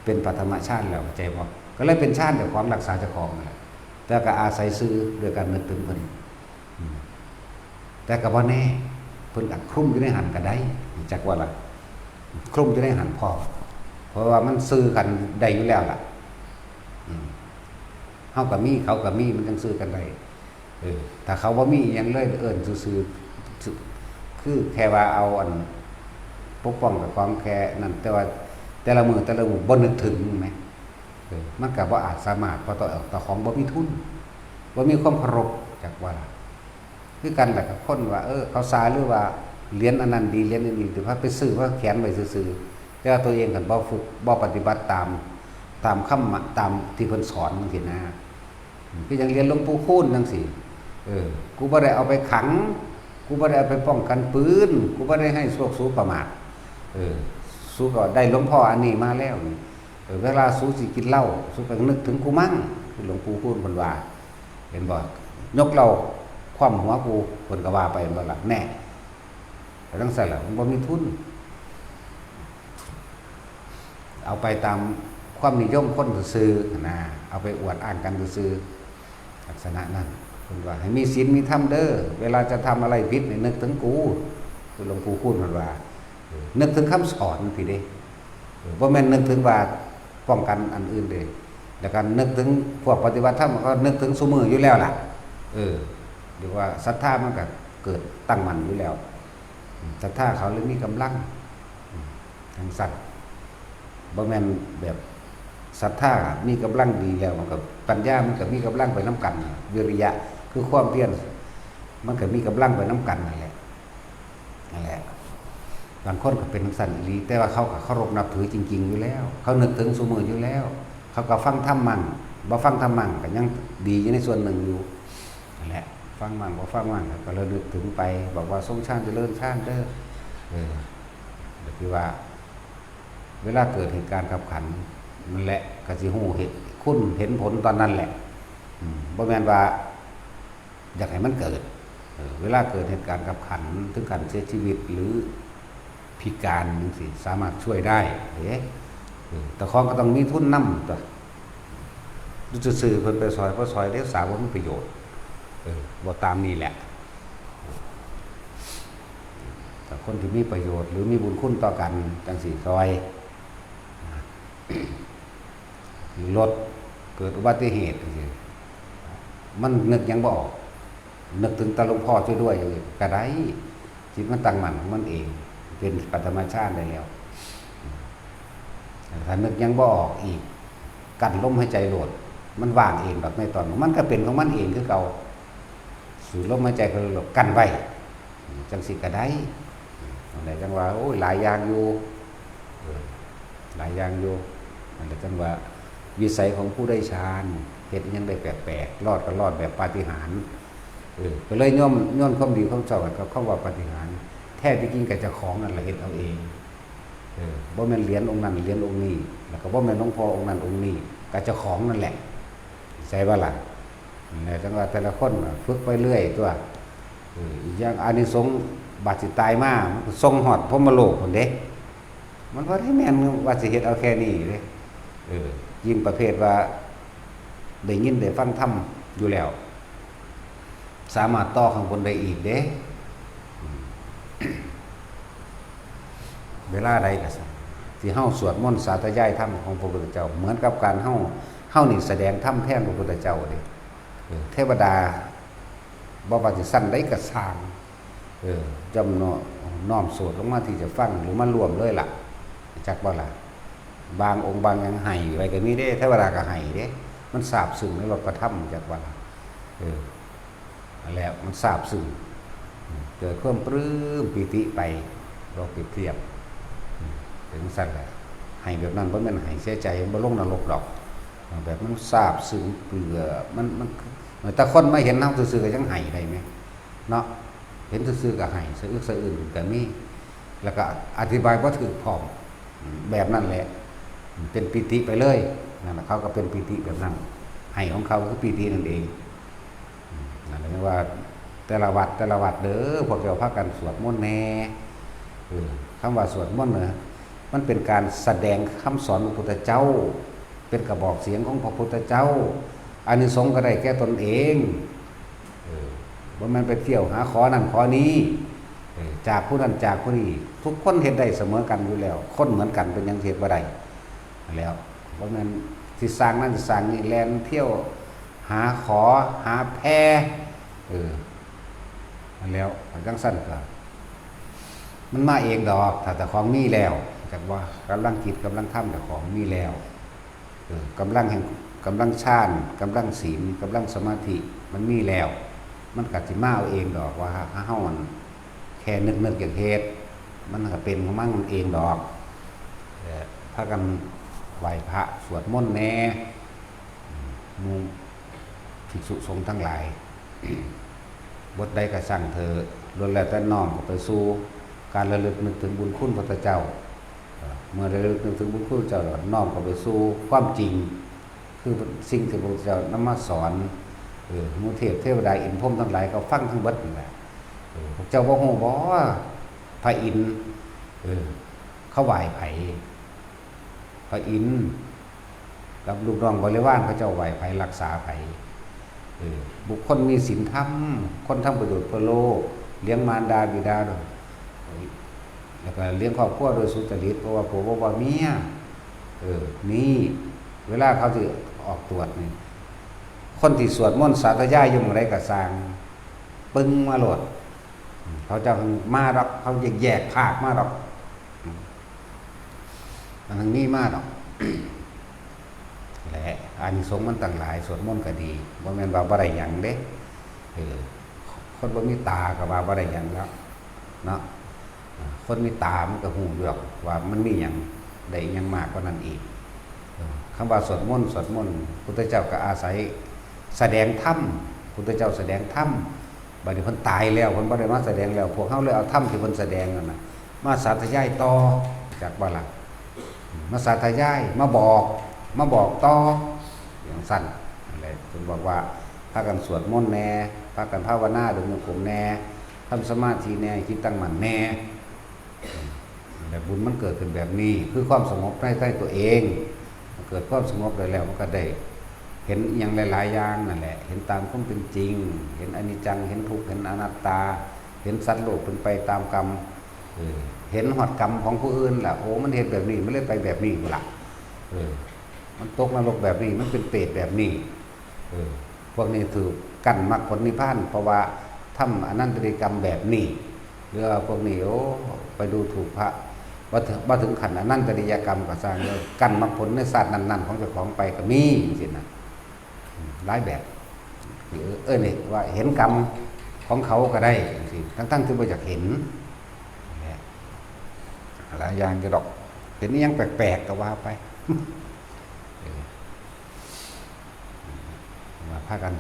เป็นปฐมฌานแล้วใจบ่ก็เลยเป็นฌานเจ้าของรักษาเจ้าของนั่นแหละแต่ก็อาศัยซื้อด้วยการนึกถึงเพิ่นแต่ก็บ่แน่เพิ่นอัดคลุ้มอยู่ในหันก็ได้จักว่าล่ะคลุ้มอยู่ในหันพอเพราะว่ามันซื้อกันได้อยู่แล้วล่ะเฮาก็มีเขาก็มีมันจังซื้อกันได้ถ้าเขาบ่มีหยังเลยซื่อๆคือแค่ว่าเอาอันปกป้องกับความแค่นั้นแต่ว่าแต่ละมื้อบ่นึกถึงแหมมันก็บ่อาจสามารถเพราะต่อของบ่มีทุนบ่มีความเคารพจักว่าคือกันแหละกับคนว่าเขาสาหรือว่าเรียนอันนั้นดีเรียนอันนี้แต่ว่าไปซื้อว่าแขนไว้ซื่อๆแต่ว่าตัวเองกันบ่ฝึกบ่ปฏิบัติตามคำตามที่เพิ่นสอนจังซี่นะคือยังเรียนหลวงปู่คูณจังซี่กูบ่ได้เอาไปขังกูบ่ได้เอาไปป้องกันปืนกูบ่ได้ให้พวกสู้ประมาทสู้ก็ได้หลวงพ่ออันนี้มาแล้วเวลาสู้สิกินเหล้าสู้ก็นึกถึงกูมั่งคือหลวงปู่คูณเพิ่นว่าเห็นบ่ยกเราคว่ำหัวกูเพิ่นก็ว่าไปบ่ล่ะแน่แต่จังซั่นล่ะมันบ่มีทุนเอาไปตามความนิยมคนซื่อๆนะเอาไปอวดอ้างกันซื่อๆลักษณะนั้นเพิ่นว่าให้มีศีลมีธรรมเด้อเวลาจะทำอะไรผิดนี่นึกถึงกูคือหลวงปู่คูณเพิ่นว่านึกถึงคำสอนพี่เด้บ่แม่นนึกถึงว่าป้องกันอันอื่นเด้แล้วก็นึกถึงพวกปฏิบัติธรรมก็นึกถึงซุมื้ออยู่แล้วล่ะหรือว่าศรัทธามันก็เกิดตั้งมั่นอยู่แล้วศรัทธาเขาเลยมีกำลังทางสัตว์บ่แม่นแบบศรัทธามีกำลังดีแล้วมันก็ปัญญามันก็มีกำลังไปนำกันวิริยะคือความเพียรมันก็มีกำลังไปนำกันนั่นแหละบางคนก็เป็นสันอีหลีแต่ว่าเขาก็เคารพนับถือจริงๆอยู่แล้วเขานึกถึงซุมื้ออยู่แล้วเขาก็ฟังธรรมมั่งบ่ฟังธรรมมั่งก็ยังดีอยู่ในส่วนหนึ่งอยู่นั่นแหละฟังมั่งบ่ฟังมั่งก็ระลึกถึงไปบอกว่าทรงชาติเจริญชาติเด้อคือว่าเวลาเกิดเหตุการณ์ขับขันนั่นแหละก็สิฮู้คุณเห็นผลตอนนั้นแหละบ่แม่นว่าอยากให้มันเกิดเวลาเกิดเหตุการณ์ขับขันถึงการเสียชีวิตหรือพิการจังซี่สามารถช่วยได้แต่ของก็ต้องมีทุนนำตัวดูซื่อๆเพิ่นไปซอยเพราะซอยได้สาวว่ามีประโยชน์บ่ตามนี้แหละแต่คนที่มีประโยชน์หรือมีบุญคุณต่อกันจังซี่ซอยรถเกิดอุบัติเหตุมันนึกยังบ่ออกนึกถึงตาหลวงพ่อช่วยด้วยก็ได้จิตมันตั้งมั่นของมันเองเป็นปฐมฌานได้แล้วถ้านึกยังบ่ออกอีกกั้นลมหายใจโหลดมันว่างเองแบบในตอนมันก็เป็นของมันเองคือเก่าสูดลมหายใจก็โหลดกั้นไว้จังสิก็ได้อะไรจังว่าโอ้ยหลายอย่างอยู่อะไรจังว่าวิสัยของผู้ได้ฌานเฮ็ดยังได้แปลกๆรอดก็รอดแบบปาฏิหาริย์ ก็เลยย่อมความดีของเจ้ากับคำว่าปาฏิหาริย์แท้ที่จริงก็เจ้าของนั่นแหละเฮ็ดเอาเองบ่แม่นเหรียญองค์นั้นเหรียญองค์นี้แล้วก็บ่แม่นหลวงพ่อองค์นั้นองค์นี้ก็เจ้าของนั่นแหละใช่บ่ล่ะเนี่ยจังว่าแต่ละคนฝึกไปเรื่อยตัวอีกอย่างอานิสงส์บาดสิตายมามันก็ส่งฮอดพรหมโลกพุ่นเด้มันบ่ได้แม่นว่าสิเฮ็ดเอาแค่นี้เด้ยิ่งประเภทว่าได้ยินได้ฟังธรรมอยู่แล้วสามารถต่อข้างบนได้อีกเด้เวลาใดก็ซั่นที่เฮาสวดมนต์สาธยายธรรมของพระพุทธเจ้าเหมือนกับการเฮานี่แสดงธรรมแทนพระพุทธเจ้าเด้เทวดาบ่ว่าสิสั้นใดก็สร้างจำน้อมสวดลงมาที่จะฟังหรือมารวมเลยล่ะจักบ่ล่ะบางองค์บางยังให้ไว้ก็มีเด้เทวดาก็ให้เด้มันซาบซึ้งในรสพระธรรมจักว่าล่ะแล้วมันซาบซึ้งเกิดความปลื้มปิติไปเราเปรียบเทียบถึงสั่นแหละให้แบบนั้นบ่แม่นให้เสียใจบ่ลงนรกดอกแบบมันซาบซึ้งเปลือมันแต่คนไม่เห็นเฮาซื่อๆก็ยังให้ได้มั้ยเนาะเห็นซื่อๆก็ให้สะอึกสะอื้นก็มีแล้วก็อธิบายบ่ถูกพร้อมแบบนั้นแหละเป็นปิติไปเลยนั่นน่ะเขาก็เป็นปิติแบบนั้นให้ของเขาคือปิตินั่นเองนั่นแหละว่าแต่ละวัดเด้อพวกเราพากันสวดมนต์แน่คำว่าสวดมนต์น่ะมันเป็นการแสดงคำสอนของพระพุทธเจ้าเป็นกระบอกเสียงของพระพุทธเจ้าอานิสงส์ก็ได้แก่ตนเองบ่แม่นไปเที่ยวหาขอนั่นขอนี้จากผู้นั้นจากผู้นี้ทุกคนเฮ็ดได้เสมอกันอยู่แล้วคนเหมือนกันเป็นหยังเฮ็ดบ่ได้แล้วบ่แม่นสิสร้างนั่นสิสร้างนี่แล่นเที่ยวหาขอหาแพแล้วจังซั่นก็มันมาเองดอกถ้าแต่ของมีแล้วจักว่ากำลังคิดกำลังทำแต่ของมีแล้วกำลังแห่งกำลังฌานกำลังศีลกำลังสมาธิมันมีแล้วมันก็สิมาเอาเองดอกว่าเฮามันแค่นึกอย่างเฮ็ดมันก็เป็นของมันเองดอกพากันไหว้พระสวดมนต์แน่หมู่ภิกษุสงฆ์ทั้งหลายบทใดก็สั่งเธอล้วนแล้วแต่น้อมไปสู่การระลึกนึกถึงบุญคุณพระพุทธเจ้าเมื่อระลึกนึกถึงบุญคุณเจ้าน้อมเข้าไปสู่ความจริงคือสิ่งที่พระพุทธเจ้านำมาสอนหมู่เทวดาอินทร์พรหมทั้งหลายก็ฟังทั้งเบิดนั่นแหละพระเจ้าบ่ฮู้บ่ว่าพระอินทร์เขาไหว้ไผพระอินทร์กับลูกน้องบริวารพระเจ้าไหว้ไผรักษาไผบุคคลมีศีลธรรมคนทำประโยชน์เพื่อโลกเลี้ยงมารดาบิดาด้วยแล้วก็เลี้ยงครอบครัวโดยสุจริตเพราะว่าผัวว่าเมียนี่เวลาเขาจะออกตรวจนี่คนที่สวดมนต์สาธยายอยู่หม้องใดก็สร้างปึ้งมาโหลดเขาจะมาดอกเขาแยกภาคมาดอกทางนี้มาดอกแหละอานิสงส์มันต่างหลายสวดมนต์ก็ดีบ่แม่นว่าบ่ได้หยังเด้คนบ่มีตาก็ว่าบ่ได้หยังแล้วเนาะคนมีตามันก็ฮู้อยู่ดอกว่ามันมีหยังได้หยังมากกว่านั้นอีกคำว่าสวดมนต์พุทธเจ้าก็อาศัยแสดงธรรมพุทธเจ้าแสดงธรรมบัดนี้เพิ่นตายแล้วเพิ่นบ่ได้มาแสดงแล้วพวกเฮาเลยเอาธรรมที่เพิ่นแสดงนั่นน่ะมาสาธยายต่อจากบ่ล่ะมาสาธยายมาบอกต่ออย่างสั้นอะไรเพิ่นบอกว่าพากันสวดมนต์แน่พากันภาวนาเดินจงกรมแน่ทำสมาธิแน่คิดตั้งมั่นแน่แต่บุญมันเกิดขึ้นแบบนี้คือความสงบใต้ตัวเองเกิดความสงบได้แล้วมันก็ได้เห็นอย่างหลายๆอย่างนั่นแหละเห็นตามความเป็นจริงเห็นอนิจจังเห็นทุกข์เห็นอนัตตาเห็นสัตว์โลกเป็นไปตามกรรมเห็นหอดกรรมของผู้อื่นล่ะโอ้มันเห็นแบบนี้มันเลยไปแบบนี้ล่ะมันตกนรกแบบนี้มันเป็นเปรตแบบนี้พวกนี้ถือกันมรรคผลนิพพานเพราะว่าทำอนันตริกรรมแบบนี้หรือพวกนี้โอ้ไปดูถูกพระว่าถึงขันอนันตริยกรรมก็สร้างเลยกันมรรคผลในศาสตร์นั้นๆของเจ้าของไปก็มีจริงๆนะหลายแบบนี่ว่าเห็นกรรมของเขาก็ได้จริงๆทั้งที่ไม่อยากเห็นหลายอย่างจะดอกเห็นนี่ยังแปลกๆก็ว่าไปมาพากัน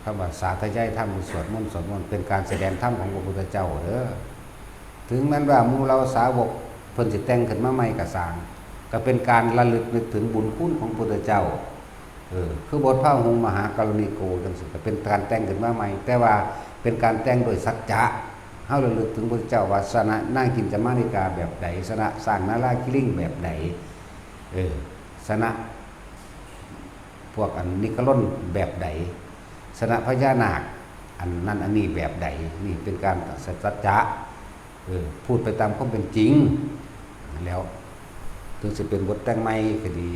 คำว่าสาธยายธรรมสวดมนต์เป็นการแสดงธรรมของพระพุทธเจ้าเด้อถึงแม้ว่าหมู่เราสาวกเพิ่นสิแต่งขึ้นมาใหม่ก็สร้างก็เป็นการระลึกนึกถึงบุญคุณของพระพุทธเจ้าคือบทพระหงส์มหากรุณิโกจังซี่ก็เป็นการแต่งขึ้นมาใหม่แต่ว่าเป็นการแต่งโดยสัจจะเฮาระลึกถึงพระพุทธเจ้าว่าสนะนางกินจมานิกาแบบใดสนะสร้างนาราคิลิ่งแบบใดสนะพวกอันนิกล้นแบบใดสนะพญานาคอันนั้นอันนี้แบบใดนี่เป็นการสัจจะพูดไปตามความเป็นจริงแล้วถึงจะเป็นบทแต่งใหม่ก็ดี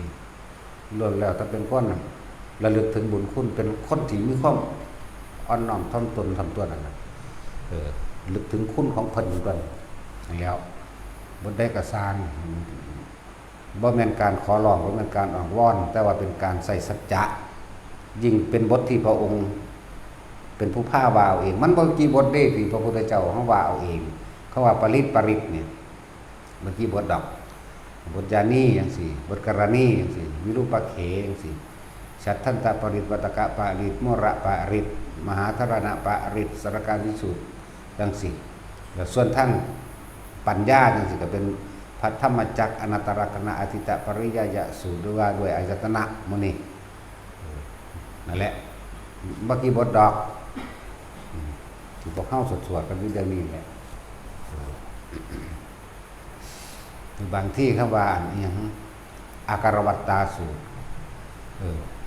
ล้วนแล้วถ้าเป็นคนระลึกถึงบุญคุณเป็นคนที่มีความอ่อนน้อมถ่อมตนทำตัวนั่นน่ะลึกถึงคุณของเพิ่นกันแล้วบทได้กระสร้างบ่แม่นการขอร้องบ่แม่นการอ้อนวอนแต่ว่าเป็นการใส่สัจจะยิ่งเป็นบทที่พระองค์เป็นผู้พาว่าเอาเองมันบ่กี่บทเด้ที่พระพุทธเจ้าเฮาว่าเอาเองเขาว่าปริตเนี่ยเมื่อกี้บทดอกบทญาณีจังซี่บทกรณีจังซี่วิรูปเขจังซี่ฉัตทันตปริตวัตกะปริตโมระปริตมหาธารณะปริตสรการวิสุทธิ์จังซี่แล้วส่วนทั้งปัญญาจังซี่ก็เป็นพัทธรรมจักรอนัตตลกนะอธิตปริยยสูตรด้วยว่าด้วยอายตนะมื้อนี้นั่นแหละเมื่อกี้บทดอกที่พวกเฮาสวดๆกันอยู่อย่างนี้แหละบางที่คำว่าอันนี้อาการวัตตาสูตร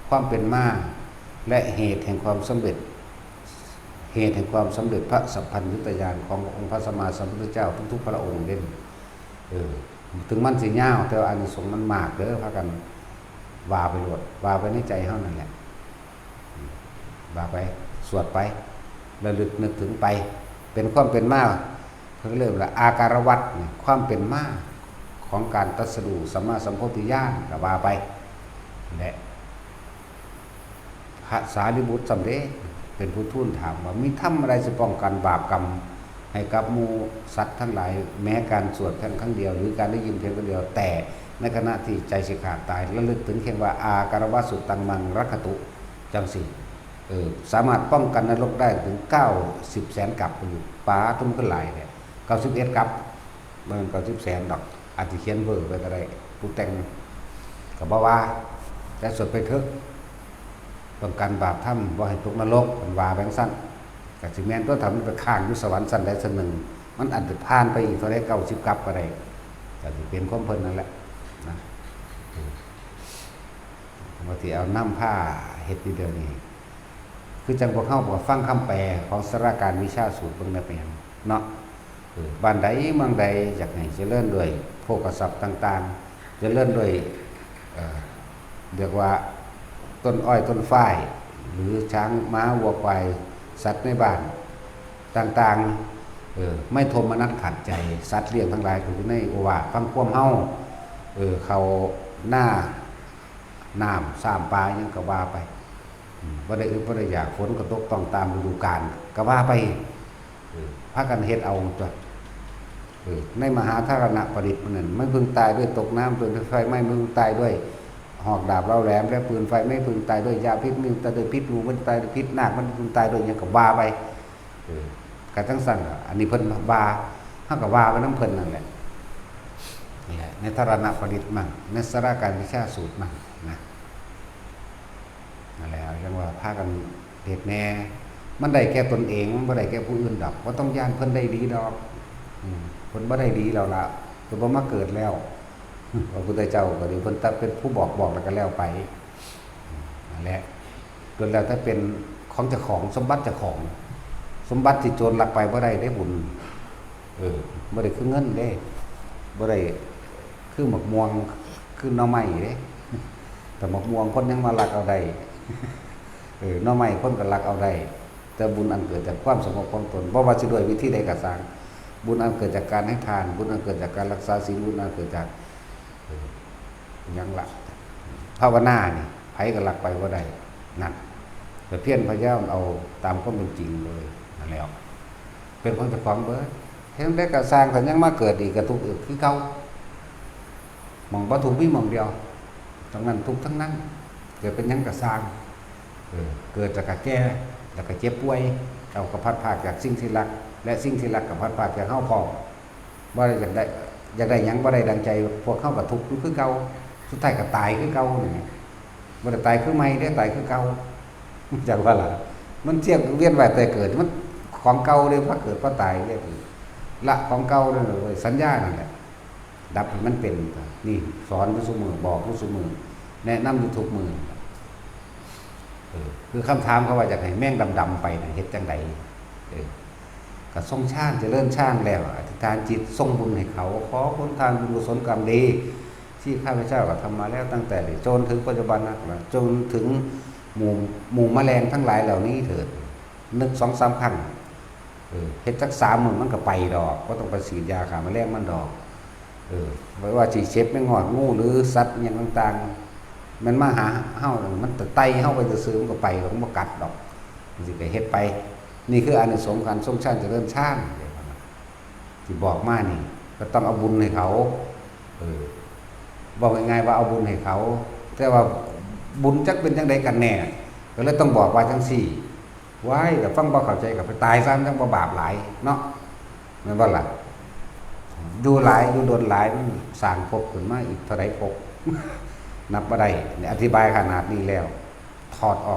ความเป็นมาและเหตุแห่งความสำเร็จเหตุแห่งความสำเร็จพระสัพพัญญุตญาณขององค์พระสัมมาสัมพุทธเจ้าทุกๆพระองค์เด่นถึงมันสิยาวแต่ว่าอานิสงส์มันมากเด้อพากันว่าไปโลดว่าไปในใจเฮานั่นแหละว่าไปสวดไประลึกนึกถึงไปเป็นความเป็นมาเพิ่นเริ่มละอาการวัตความเป็นมาของการตรัสรู้สัมมาสัมโพธิญาณก็ว่าไปและพระสารีบุตรสำเร็จเป็นผู้ทูลถามว่ามีธรรมอะไรจะป้องกันบาปกรรมให้กับหมู่สัตว์ทั้งหลายแม้การสวดเพียงครั้งเดียวหรือการได้ยินเพียงครั้งเดียวแต่ในขณะที่ใจสิขาดตายระลึกถึงเพียงว่าอาการวสุตังมังรักขตุจังสิสามารถป้องกันนรกได้ถึง90 แสนกับอยู่ป้าตุ้มขึ้นหลายเนี่ย91กับมัน90 แสนดอกอาจจะเขียนเวอร์ไปก็ได้ผู้แต่งก็บอกว่าแต่สวดไปเถอะป้องกันบาปถ้ำบ่ให้ตกนรกมันว่าแบงสั้นแต่สิแม่นตัวทำมันไปข้างอยู่สวรรค์สั้นใดสั้นหนึ่งมันอาจจะผ่านไปอีกเท่าไร90กับก็ได้แต่สิเป็นความเพลินนั่นแหละนะบางทีเอาน้ำผ้าเฮ็ดดีเดียวนี้คือจังพวกเข้าบอกฟังคำแปลของสราการวิชาสูตรเบิ่งได้เป็นเนาะบ้านใดเมืองใดอยากให้เจริญด้วยโภคทรัพย์ต่างๆเจริญด้วยเรียกว่าต้นอ้อยต้นฝ้ายหรือช้างม้าวัวควายสัตว์ในบ้านต่างๆไม่โทมนัสขัดใจสัตว์เลี้ยงทั้งหลายอยู่ในโอวาทฟังความเฮาเขาหน้าน้ำสามปลายังก็ว่าไปบ่ได้อึดบ่ได้อยากฝนก็ตกต้องตามฤดูกาลก็ว่าไปพากันเฮ็ดเอาตัวในมหาธารณประดิษฐ์นั่นไม่พึงตายด้วยตกน้ำปืนไฟไม่พึงตายด้วยหอกดาบเราแหลมและปืนไฟไม่พึงตายด้วยยาพิษมันตายด้วยพิษงูมันตายด้วยพิษนาคมันพึงตายด้วยยังก็ว่าไปการทั้งสั่นอันนี้เพิ่นว่าเฮาก็ว่าไปนำเพิ่นนั่นแหละนี่แหละในธารณประดิษฐ์มั่งในสราการวิชาสูตรมั่งนะนั่นแหละจังว่าพากันเฮ็ดแน่มันได้แก่ตนเองมันบ่ได้แก่ผู้อื่นดอกบ่ต้องย่านเพิ่นได้ดีดอกเพิ่นบ่ได้ดีแล้วล่ะเพิ่นบ่มาเกิดแล้วพระพุทธเจ้าก็ดีเพิ่นถ้าเป็นผู้บอกแล้วก็แล้วไปนั่นแหละจนแล้วถ้าเป็นของเจ้าของสมบัติเจ้าของสมบัติที่โจรลักไปบ่ได้ได้บุญบ่ได้คือเงินเด้บ่ได้คือหมกม่วงคือหน่อไม้เด้แต่หมกม่วงคนยังมาลักเอาได้หน่อไม้คนก็ลักเอาได้แต่บุญอันเกิดจากความสงบของตนบ่ว่าสิด้วยวิธีใดก็ตามบุญอันเกิดจากการให้ทานบุญอันเกิดจากการรักษาศีลบุญอันเกิดจากยังละภาวนานี่ไผก็ลักไปบ่ได้นั่นแต่เพี้ยนพยายามเอาตามความเป็นจริงเลยนั่นแล้วเป็นคนเจ้าของเบิดเฮ็ดได้ก็สร้างก็ยังมาเกิดอีกก็ทุกข์อีกคือเก่าหม่องบ่ทุกข์มีหม่องเดียวตรงนั้นทุกข์ทั้งนั้นเกิดเป็นหยังก็สร้างเกิดจากการแก่ แล้วก็เจ็บป่วยเอาก็พัดพรากจากสิ่งที่รัก และสิ่งที่รักก็พัดพรากจากเฮาพร้อมบ่ได้อยากได้หยังบ่ได้ดังใจพวกเฮาก็ทุกข์อยู่คือเก่าสุดท้ายก็ตายคือเก่านี่บ่ได้ตายคือใหม่เด้ตายคือเก่าจักว่าล่ะมันเที่ยงเวียนว่ายแต่เกิดมันของเก่าเด้พอเกิดพอตายเด้ละของเก่านั่นเลยสัญญานั่นแหละดับให้มันเป็นนี่สอนอยู่ซุมื้อบอกอยู่ซุมื้อแนะนำอยู่ทุกมื้อคือคำถามเขาว่าอยากให้แม่งดำๆไปน่ะเฮ็ดจังไดก็ทรงชาติเจริญชาติแล้วอธิษฐานจิตส่งบุญให้เขาขอผลทานบุญกุศลกรรมดีที่ข้าพเจ้าก็ทำมาแล้วตั้งแต่จนถึงปัจจุบันนะจนถึงหมู่แมลงทั้งหลายเหล่านี้เถิดนึก2-3ครั้งเฮ็ดจัก3 มื้อมันก็ไปดอกบ่ต้องไปฉีดยาฆ่าแมลงมันดอกไว้ว่าสิเช็ดแมงงอดงูหรือสัตว์หยังต่างๆมันมาหาเฮามันไต่เฮาไปซื่อๆมันก็ไปมันบ่กัดดอกมันสิไปเฮ็ดไปนี่คืออานิสงส์การทรงชาติเจริญชาติที่บอกมานี่ก็ต้องเอาบุญให้เขาบอกง่ายๆว่าเอาบุญให้เขาแต่ว่าบุญจักเป็นจังใดกันแน่ก็เลยต้องบอกว่าจังซี่ไว้ก็ฟังบ่เข้าใจก็ไปตายซะจังบ่บาปหลายเนาะแม่นบ่ล่ะอยู่หลายอยู่โดนหลายมันสร้างภพขึ้นมาอีกเท่าใดภพนับบ่ได้นี่อธิบายขนาดนี้แล้วถอดอ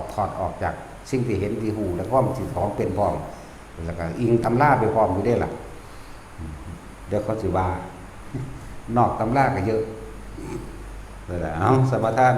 อกจากสิ่งที่เห็นที่หูแล้วก็มันสิของเป็นพร้อมแล้วก็อิงตำราไปพร้อมอยู่ได้ล่ะเดี๋ยวเขาสิว่านอกตำราก็เยอะนั่นแหละเอาสมทาน